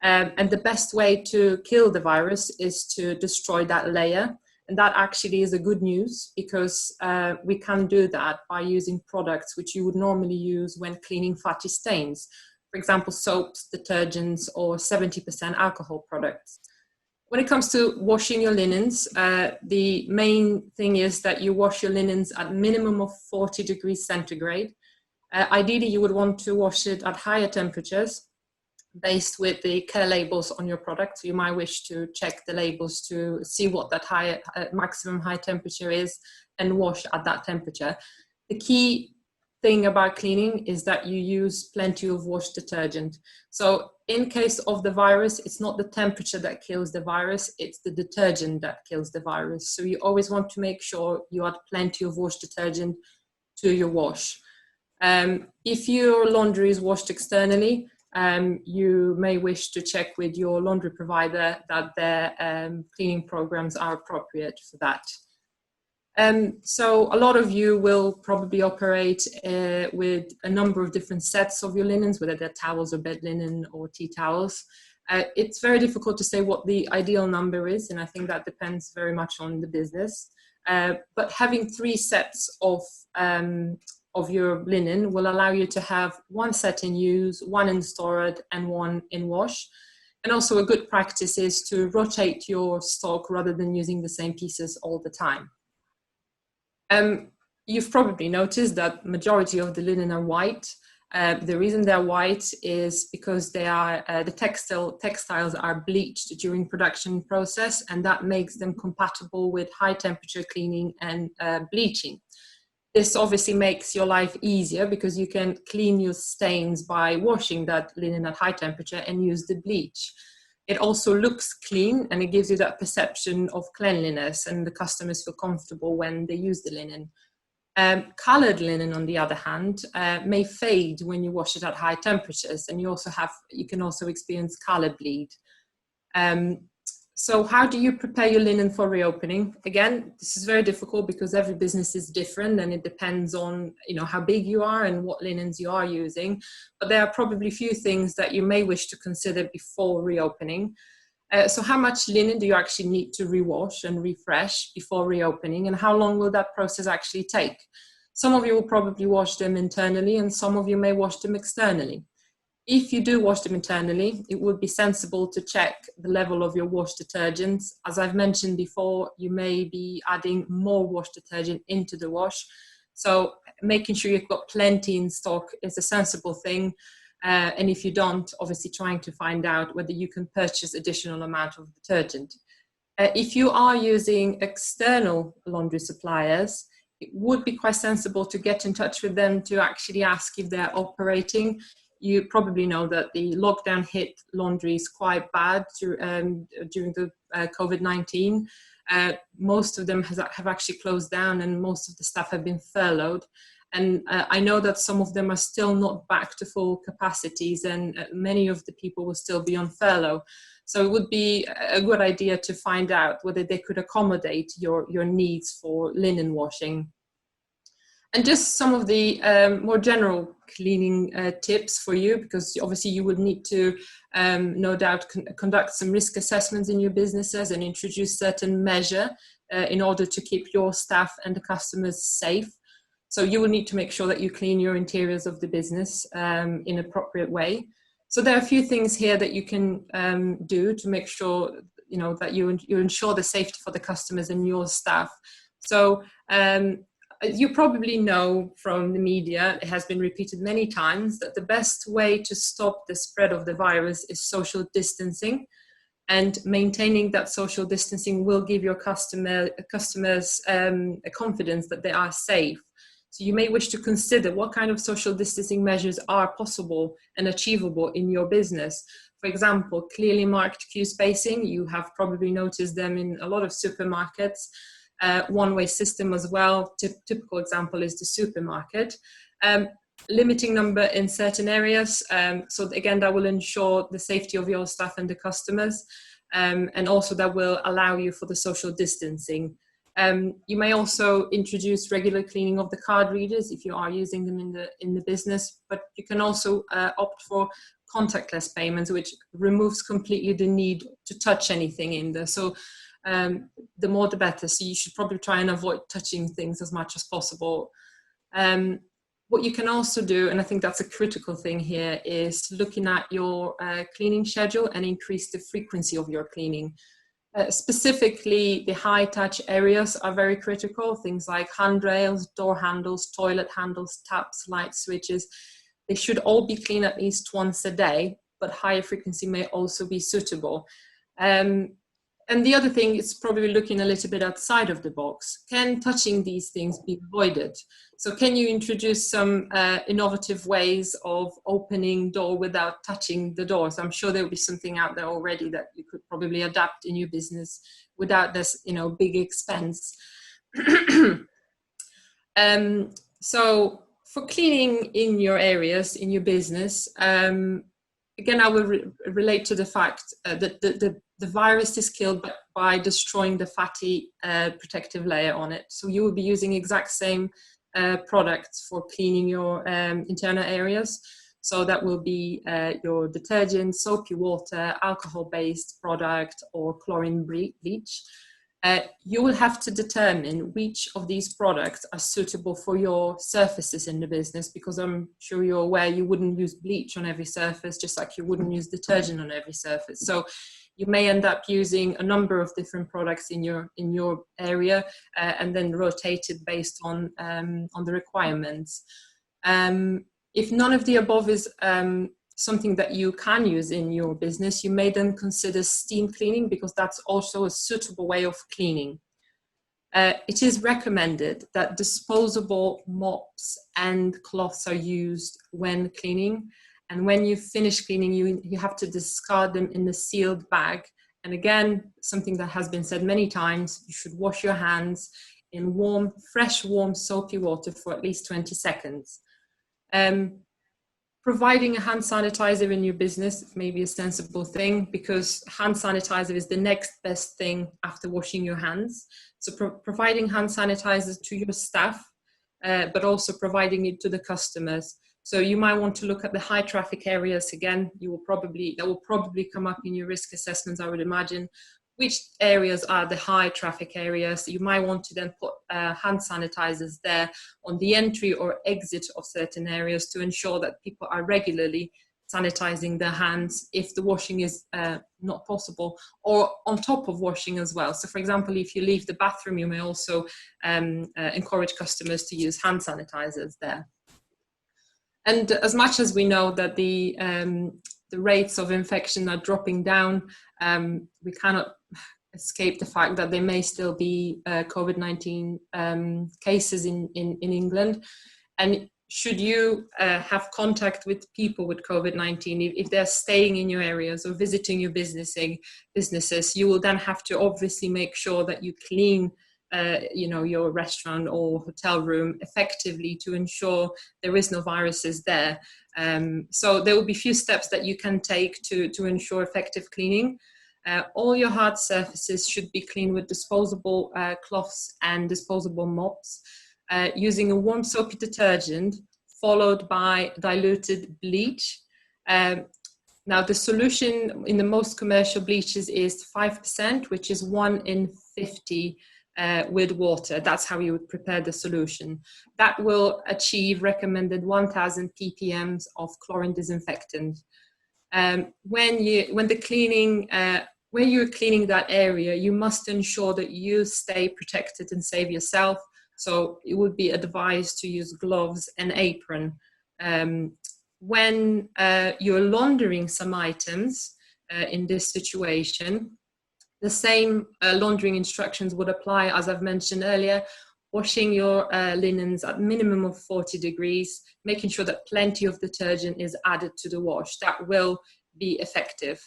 And the best way to kill the virus is to destroy that layer. And that actually is a good news, because we can do that by using products which you would normally use when cleaning fatty stains. For example, soaps, detergents, or 70% alcohol products. When it comes to washing your linens, the main thing is that you wash your linens at minimum of 40 degrees centigrade. Ideally, you would want to wash it at higher temperatures, based with the care labels on your product. So you might wish to check the labels to see what that maximum high temperature is and wash at that temperature. The key thing about cleaning is that you use plenty of wash detergent. So in case of the virus, it's not the temperature that kills the virus, it's the detergent that kills the virus. So you always want to make sure you add plenty of wash detergent to your wash. If your laundry is washed externally, you may wish to check with your laundry provider that their cleaning programs are appropriate for that. So a lot of you will probably operate with a number of different sets of your linens, whether they're towels or bed linen or tea towels. It's very difficult to say what the ideal number is, and I think that depends very much on the business. But having 3 sets of your linen will allow you to have 1 set in use, 1 in storage, and 1 in wash. And also a good practice is to rotate your stock rather than using the same pieces all the time. You've probably noticed that majority of the linen are white. The reason they're white is because they are the textiles are bleached during production process, and that makes them compatible with high temperature cleaning and bleaching. This obviously makes your life easier, because you can clean your stains by washing that linen at high temperature and use the bleach. It also looks clean, and it gives you that perception of cleanliness, and the customers feel comfortable when they use the linen. Colored linen, on the other hand, may fade when you wash it at high temperatures, and you can also experience color bleed. So how do you prepare your linen for reopening? Again, this is very difficult because every business is different and it depends on, you know, how big you are and what linens you are using. But there are probably a few things that you may wish to consider before reopening. So how much linen do you actually need to rewash and refresh before reopening, and how long will that process actually take? Some of you will probably wash them internally and some of you may wash them externally. If you do wash them internally, it would be sensible to check the level of your wash detergents. As I've mentioned before, you may be adding more wash detergent into the wash. So making sure you've got plenty in stock is a sensible thing. And if you don't, obviously trying to find out whether you can purchase additional amount of detergent. If you are using external laundry suppliers, it would be quite sensible to get in touch with them to actually ask if they're operating. You probably know that the lockdown hit laundries quite bad during the COVID-19. Most of them have actually closed down and most of the staff have been furloughed. And I know that some of them are still not back to full capacities and many of the people will still be on furlough. So it would be a good idea to find out whether they could accommodate your needs for linen washing. And just some of the more general cleaning tips for you, because obviously you would need to no doubt conduct some risk assessments in your businesses and introduce certain measure in order to keep your staff and the customers safe. So you will need to make sure that you clean your interiors of the business in an appropriate way. So there are a few things here that you can do to make sure, you know, that you ensure the safety for the customers and your staff. So you probably know from the media, it has been repeated many times, that the best way to stop the spread of the virus is social distancing. And maintaining that social distancing will give your customers a confidence that they are safe. So you may wish to consider what kind of social distancing measures are possible and achievable in your business. For example, clearly marked queue spacing. You have probably noticed them in a lot of supermarkets. One-way system as well. Typical example is the supermarket. Limiting number in certain areas. So again, that will ensure the safety of your staff and the customers. And also that will allow you for the social distancing. You may also introduce regular cleaning of the card readers if you are using them in the business, but you can also opt for contactless payments, which removes completely the need to touch anything in there. So the more the better. So you should probably try and avoid touching things as much as possible. What you can also do, and I think that's a critical thing here, is looking at your cleaning schedule and increase the frequency of your cleaning. Specifically, the high touch areas are very critical. Things like handrails, door handles, toilet handles, taps, light switches. They should all be cleaned at least once a day, but higher frequency may also be suitable. And the other thing is probably looking a little bit outside of the box. Can touching these things be avoided? So can you introduce some innovative ways of opening door without touching the door? So I'm sure there will be something out there already that you could probably adapt in your business without this, you know, big expense. So for cleaning in your areas, in your business, again, I will relate to the fact that the virus is killed by destroying the fatty protective layer on it. So you will be using exact same products for cleaning your internal areas. So that will be your detergent, soapy water, alcohol-based product, or chlorine bleach. You will have to determine which of these products are suitable for your surfaces in the business, because I'm sure you're aware you wouldn't use bleach on every surface, just like you wouldn't use detergent on every surface. So you may end up using a number of different products in your area and then rotate it based on the requirements. If none of the above is something that you can use in your business, you may then consider steam cleaning, because that's also a suitable way of cleaning. It is recommended that disposable mops and cloths are used when cleaning. And when you finish cleaning, you have to discard them in a sealed bag. And again, something that has been said many times, you should wash your hands in fresh, warm, soapy water for at least 20 seconds. providing a hand sanitizer in your business may be a sensible thing, because hand sanitizer is the next best thing after washing your hands. So providing hand sanitizers to your staff, but also providing it to the customers. So you might want to look at the high traffic areas again. That will probably come up in your risk assessments, I would imagine. Which areas are the high traffic areas? You might want to then put hand sanitizers there on the entry or exit of certain areas to ensure that people are regularly sanitizing their hands if the washing is not possible, or on top of washing as well. So for example, if you leave the bathroom, you may also encourage customers to use hand sanitizers there. And as much as we know that the rates of infection are dropping down, we cannot escape the fact that there may still be COVID-19 cases in England. And should you have contact with people with COVID-19, if they're staying in your areas or visiting your businesses, you will then have to obviously make sure that you clean your restaurant or hotel room effectively to ensure there is no viruses there. So there will be few steps that you can take to ensure effective cleaning. All your hard surfaces should be cleaned with disposable cloths and disposable mops, using a warm soapy detergent followed by diluted bleach. Now the solution in the most commercial bleaches is 5%, which is 1 in 50 with water. That's how you would prepare the solution. That will achieve recommended 1000 ppm of chlorine disinfectant. When you're cleaning that area, you must ensure that you stay protected and save yourself. So it would be advised to use gloves and apron. When you're laundering some items in this situation, the same laundering instructions would apply as I've mentioned earlier. Washing your linens at minimum of 40 degrees, making sure that plenty of detergent is added to the wash. That will be effective.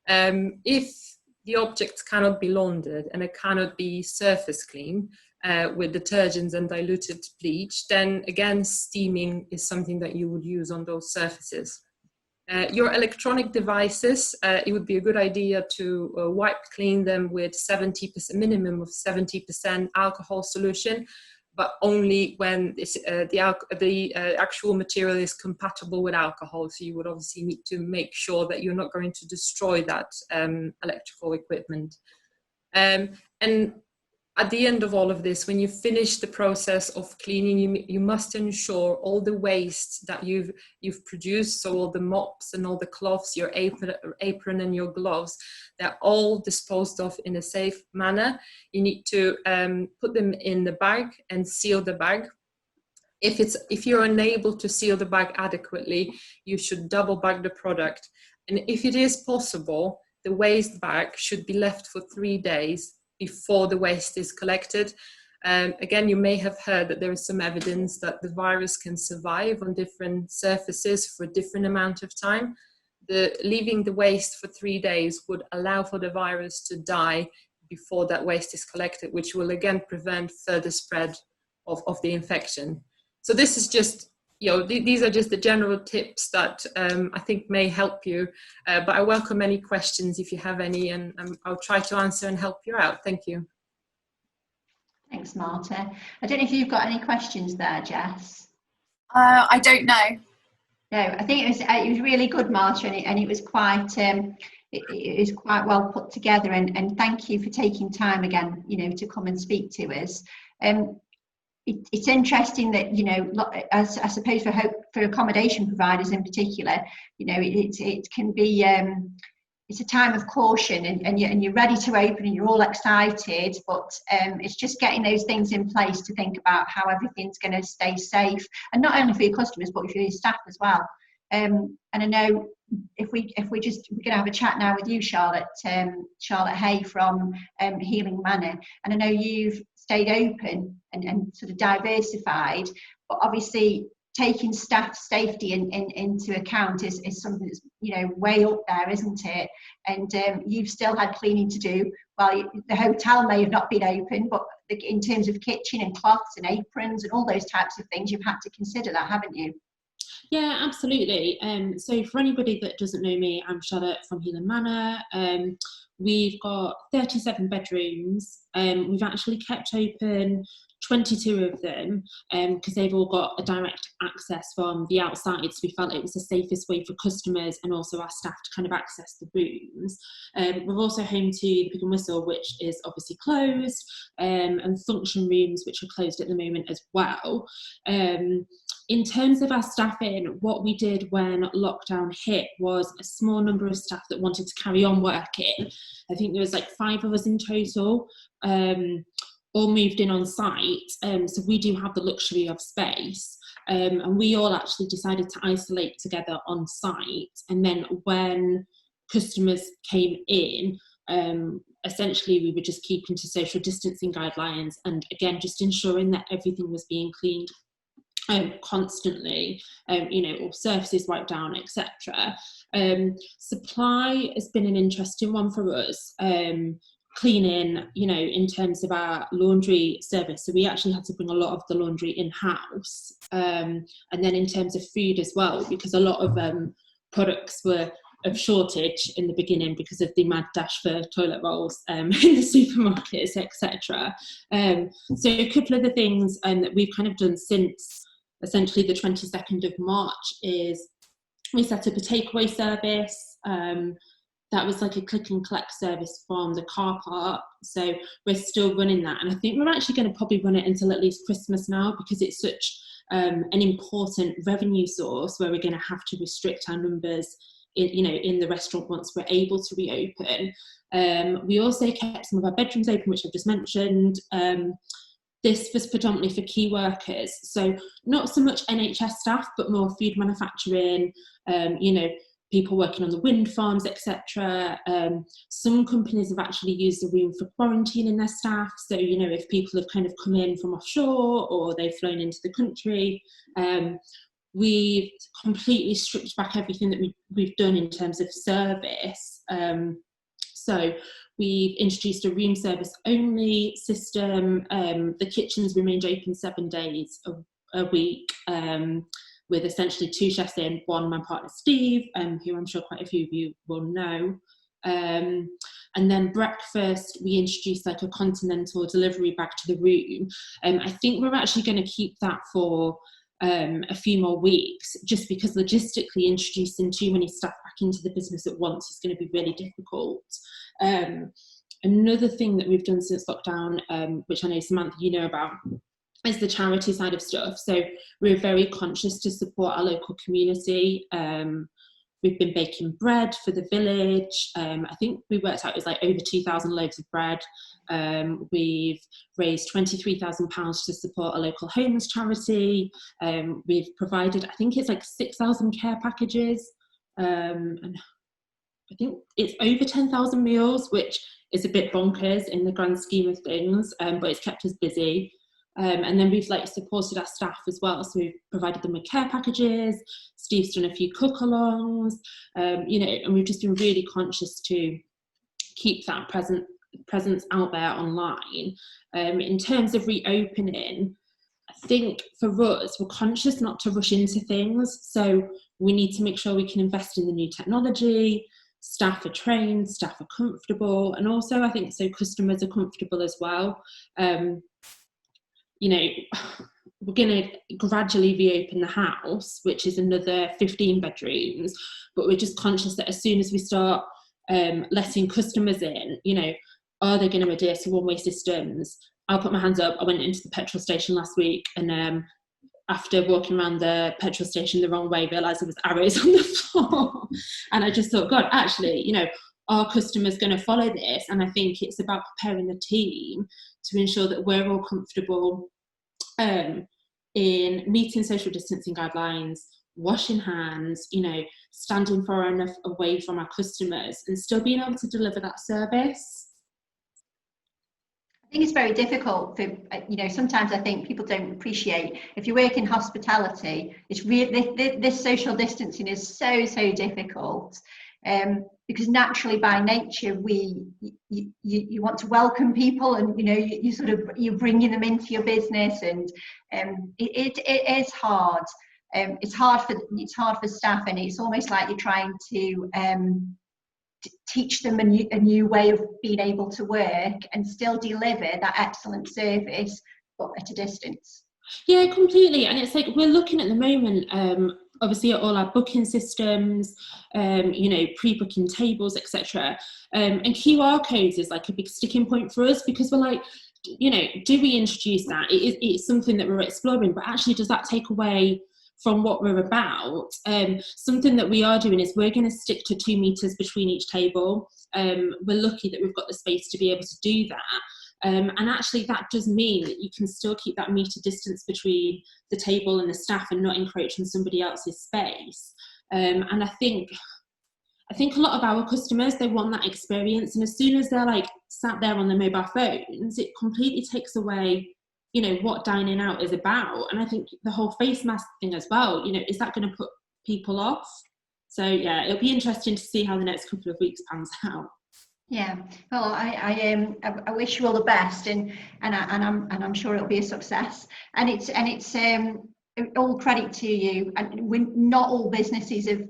If the objects cannot be laundered and it cannot be surface clean with detergents and diluted bleach, then again, steaming is something that you would use on those surfaces. Your electronic devices, it would be a good idea to wipe clean them with 70%, minimum of 70% alcohol solution, but only when the actual material is compatible with alcohol. So you would obviously need to make sure that you're not going to destroy that electrical equipment. And at the end of all of this, when you finish the process of cleaning, you must ensure all the waste that you've produced, so all the mops and all the cloths, your apron and your gloves, they're all disposed of in a safe manner. You need to put them in the bag and seal the bag. If you're unable to seal the bag adequately, you should double bag the product. And if it is possible, the waste bag should be left for 3 days before the waste is collected. Again, you may have heard that there is some evidence that the virus can survive on different surfaces for a different amount of time. Leaving the waste for 3 days would allow for the virus to die before that waste is collected, which will again prevent further spread of the infection. So this is just, these are just the general tips that I think may help you, but I welcome any questions if you have any, and I'll try to answer and help you out. Thank you. Thanks, Marta. I don't know if you've got any questions there, Jess. I don't know. No, I think it was really good, Marta, and it was quite it was quite well put together. And thank you for taking time again, to come and speak to us. It's interesting that, as I suppose for accommodation providers in particular, it can be it's a time of caution, and you're ready to open and you're all excited, but it's just getting those things in place to think about how everything's going to stay safe, and not only for your customers but for your staff as well. And I know if we're going to have a chat now with you, Charlotte Hay from Healing Manor, and I know you've stayed open and sort of diversified, but obviously taking staff safety into account is something that's way up there, isn't it? And you've still had cleaning to do. Well, the hotel may have not been open, but in terms of kitchen and cloths and aprons and all those types of things, you've had to consider that, haven't you? Yeah, absolutely. So for anybody that doesn't know me, I'm Charlotte from Healing Manor. We've got 37 bedrooms. We've actually kept open 22 of them because they've all got a direct access from the outside, so we felt it was the safest way for customers and also our staff to kind of access the rooms. We're also home to the Pig and Whistle, which is obviously closed, and function rooms, which are closed at the moment as well. In terms of our staffing, what we did when lockdown hit was a small number of staff that wanted to carry on working. I think there was like 5 of us in total, all moved in on site. So we do have the luxury of space. And we all actually decided to isolate together on site. And then when customers came in, essentially we were just keeping to social distancing guidelines, and again, just ensuring that everything was being cleaned constantly, all surfaces wiped down, etc. Supply has been an interesting one for us. Cleaning, in terms of our laundry service, so we actually had to bring a lot of the laundry in-house, and then in terms of food as well, because a lot of products were of shortage in the beginning because of the mad dash for toilet rolls in the supermarkets, etc. So a couple of the things that we've kind of done since essentially the 22nd of March is we set up a takeaway service. That was like a click and collect service from the car park. So we're still running that. And I think we're actually going to probably run it until at least Christmas now, because it's such an important revenue source where we're going to have to restrict our numbers in the restaurant once we're able to reopen. We also kept some of our bedrooms open, which I've just mentioned. This was predominantly for key workers, so not so much NHS staff, but more food manufacturing, people working on the wind farms, etc. Some companies have actually used the room for quarantining their staff, so if people have kind of come in from offshore or they've flown into the country. We've completely stripped back everything that we've done in terms of service. So we've introduced a room service only system. The kitchens remained open 7 days a week, with essentially 2 chefs in, one my partner Steve, who I'm sure quite a few of you will know. And then breakfast, we introduced like a continental delivery back to the room. I think we're actually going to keep that for a few more weeks, just because logistically introducing too many staff back into the business at once is going to be really difficult. Another thing that we've done since lockdown, which I know Samantha you know about, is the charity side of stuff. So we're very conscious to support our local community. We've been baking bread for the village. I think we worked out it was like over 2,000 loaves of bread. We've raised £23,000 to support a local homeless charity. We've provided, I think it's like 6,000 care packages. And I think it's over 10,000 meals, which is a bit bonkers in the grand scheme of things, but it's kept us busy. And then we've supported our staff as well, so we've provided them with care packages. Steve's done a few cook-alongs, and we've just been really conscious to keep that presence out there online. In terms of reopening, I think for us, we're conscious not to rush into things, so we need to make sure we can invest in the new technology. Staff are trained, staff are comfortable, and also I think so customers are comfortable as well. We're going to gradually reopen the house, which is another 15 bedrooms, but we're just conscious that as soon as we start letting customers in, are they going to adhere to one-way systems? I'll put my hands up. I went into the petrol station last week, and after walking around the petrol station the wrong way, realised there was arrows on the floor. And I just thought, God, actually, are customers going to follow this? And I think it's about preparing the team to ensure that we're all comfortable in meeting social distancing guidelines, washing hands, standing far enough away from our customers and still being able to deliver that service. I think it's very difficult for, sometimes I think people don't appreciate, if you work in hospitality, it's really, this social distancing is so difficult. Because naturally by nature you want to welcome people, and you're bringing them into your business, and it is hard. it's hard for staff, and it's almost like you're trying to teach them a new way of being able to work and still deliver that excellent service, but at a distance. Yeah, completely. And it's like we're looking at the moment, obviously, at all our booking systems, pre-booking tables, etc. And QR codes is like a big sticking point for us, because we're like, do we introduce that? It's something that we're exploring, but actually, does that take away from what we're about? Something that we are doing is we're going to stick to 2 meters between each table. We're lucky that we've got the space to be able to do that. And actually that does mean that you can still keep that meter distance between the table and the staff and not encroach on somebody else's space. And I think a lot of our customers, they want that experience, and as soon as they're like sat there on their mobile phones, it completely takes away what dining out is about. And I think the whole face mask thing as well, is that going to put people off? So yeah, it'll be interesting to see how the next couple of weeks pans out. Yeah, well, I wish you all the best, and I'm sure it'll be a success. And it's all credit to you. And not all businesses have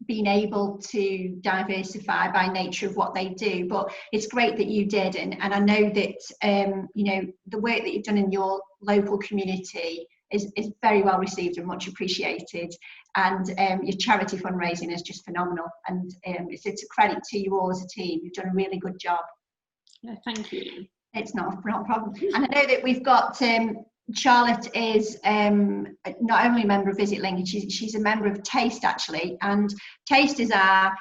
been able to diversify by nature of what they do, but it's great that you did. And I know that the work that you've done in your local community is very well received and much appreciated. And your charity fundraising is just phenomenal, and it's a credit to you all as a team. You've done a really good job. Yeah, thank you. It's not a problem. And I know that we've got Charlotte is not only a member of Visit Lincoln, she's a member of Taste actually, and Taste is our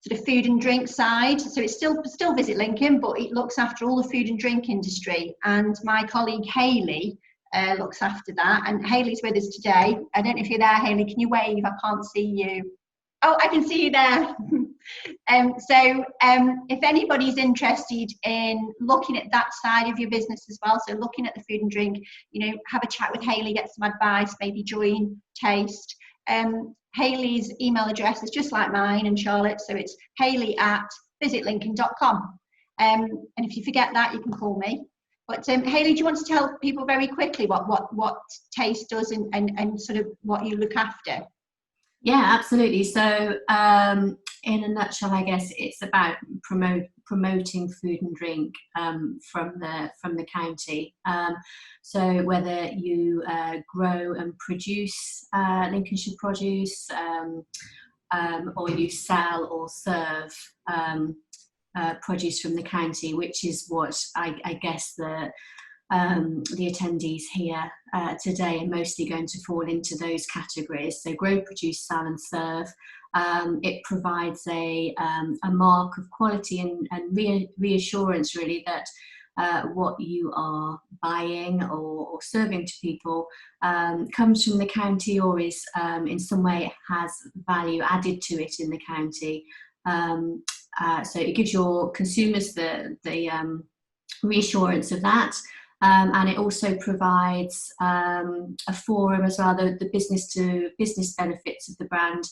sort of food and drink side. So it's still Visit Lincoln, but it looks after all the food and drink industry. And my colleague Hayley looks after that, and Hayley's with us today. I don't know if you're there, Hayley. Can you wave? I can't see you. Oh, I can see you there. If anybody's interested in looking at that side of your business as well, so looking at the food and drink, have a chat with Hayley, get some advice, maybe join Taste. Hayley's email address is just like mine and Charlotte, so it's hayley@visitlincoln.com. And if you forget that, you can call me. But Hayley, do you want to tell people very quickly what Taste does and sort of what you look after? Yeah, absolutely. So in a nutshell, I guess it's about promoting food and drink from the county. So whether you grow and produce Lincolnshire produce, or you sell or serve produce from the county, which is what I guess the attendees here today are mostly going to fall into those categories. So grow, produce, sell and serve. It provides a mark of quality and reassurance really that what you are buying or serving to people comes from the county, or is in some way has value added to it in the county. So it gives your consumers the reassurance of that. And it also provides a forum as well, the business to business benefits of the brand,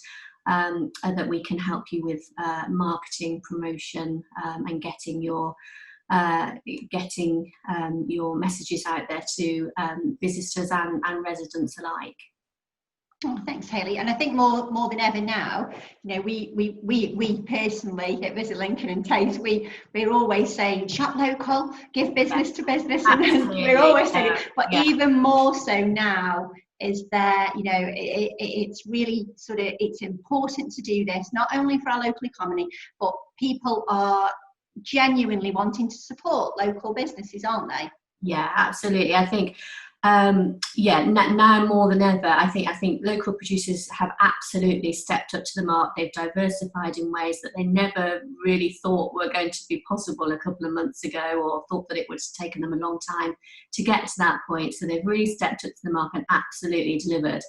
that we can help you with marketing, promotion, and getting your messages out there to visitors and residents alike. Oh, thanks, Hayley. And I think more than ever now, we personally at Visit Lincoln and Taste, we're always saying shop local, give business to business, and we're always saying it. But even more so now is that it's really it's important to do this not only for our local economy, but people are genuinely wanting to support local businesses, aren't they? Yeah, absolutely. I think now more than ever, I think local producers have absolutely stepped up to the mark. They've diversified in ways that they never really thought were going to be possible a couple of months ago, or thought that it would have taken them a long time to get to that point. So they've really stepped up to the mark and absolutely delivered.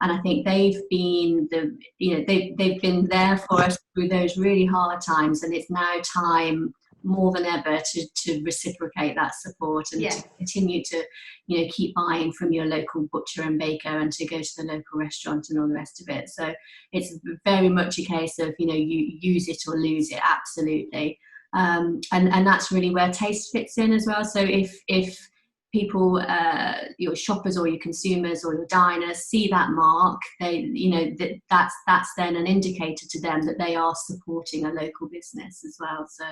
And I think they've been they've been there for us through those really hard times, and it's now time more than ever to reciprocate that support and to continue to keep buying from your local butcher and baker, and to go to the local restaurant and all the rest of it. So it's very much a case of you use it or lose it, absolutely. And that's really where Taste fits in as well. So if people, your shoppers or your consumers or your diners see that mark, that's then an indicator to them that they are supporting a local business as well. So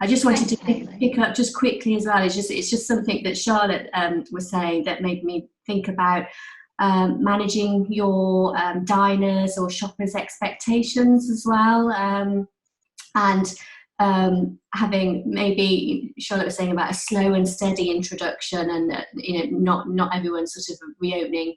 I just wanted to pick up just quickly as well. It's just something that Charlotte was saying that made me think about managing your diners or shoppers' expectations as well, and having, maybe Charlotte was saying about a slow and steady introduction, and not everyone sort of reopening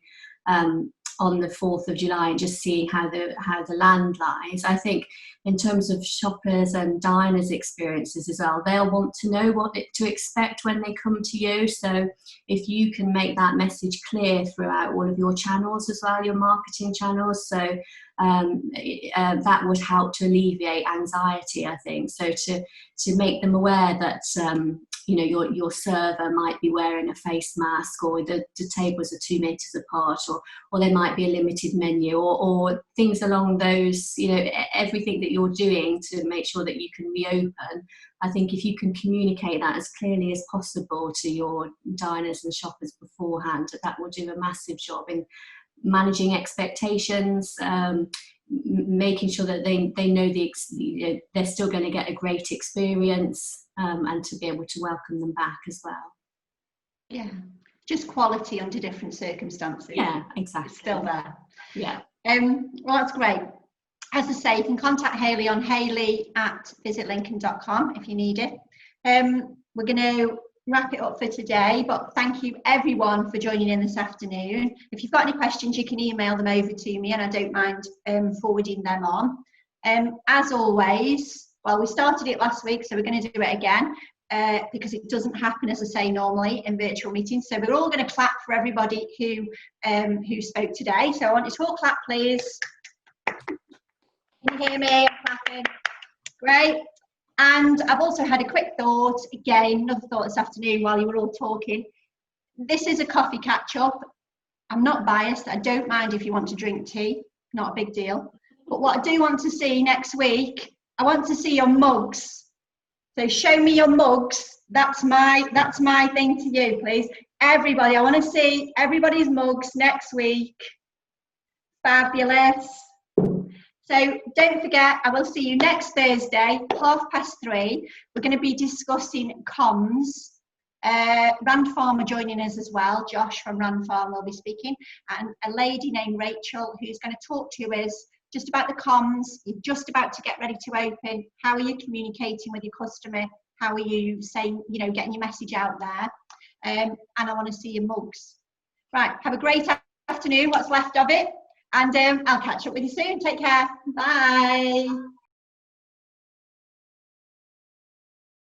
on the 4th of July and just seeing how the land lies. I think in terms of shoppers and diners' experiences as well, they'll want to know what to expect when they come to you. So if you can make that message clear throughout all of your channels as well, your marketing channels, so that would help to alleviate anxiety, I think. So to make them aware that your server might be wearing a face mask, or the tables are 2 meters apart, or there might be a limited menu, or things along those, everything that you're doing to make sure that you can reopen. I think if you can communicate that as clearly as possible to your diners and shoppers beforehand, that will do a massive job in managing expectations, making sure that they know they're still going to get a great experience, and to be able to welcome them back as well. Yeah, just quality under different circumstances. Yeah, exactly. It's still there. Yeah. Well, that's great. As I say, you can contact Hayley on hayley@visitlincoln.com if you need it. We're going to wrap it up for today, but thank you everyone for joining in this afternoon. If you've got any questions, you can email them over to me, and I don't mind forwarding them on. As always, well, we started it last week, so we're going to do it again, because it doesn't happen, as I say, normally in virtual meetings. So we're all going to clap for everybody who spoke today. So I want you to all clap, please. Can you hear me? I'm clapping. Great. And I've also had a quick thought, again, another thought this afternoon while you were all talking. This is a coffee catch-up. I'm not biased. I don't mind if you want to drink tea. Not a big deal. But what I do want to see next week, I want to see your mugs. So show me your mugs. That's my thing to you, please. Everybody, I want to see everybody's mugs next week. Fabulous. So don't forget, I will see you next Thursday, 3:30. We're going to be discussing comms. Rand Farm are joining us as well. Josh from Rand Farm will be speaking, and a lady named Rachel who's going to talk to us just about the comms. You're just about to get ready to open. How are you communicating with your customer? How are you saying, getting your message out there? And I want to see your mugs. Right, have a great afternoon, what's left of it. And I'll catch up with you soon. Take care. Bye.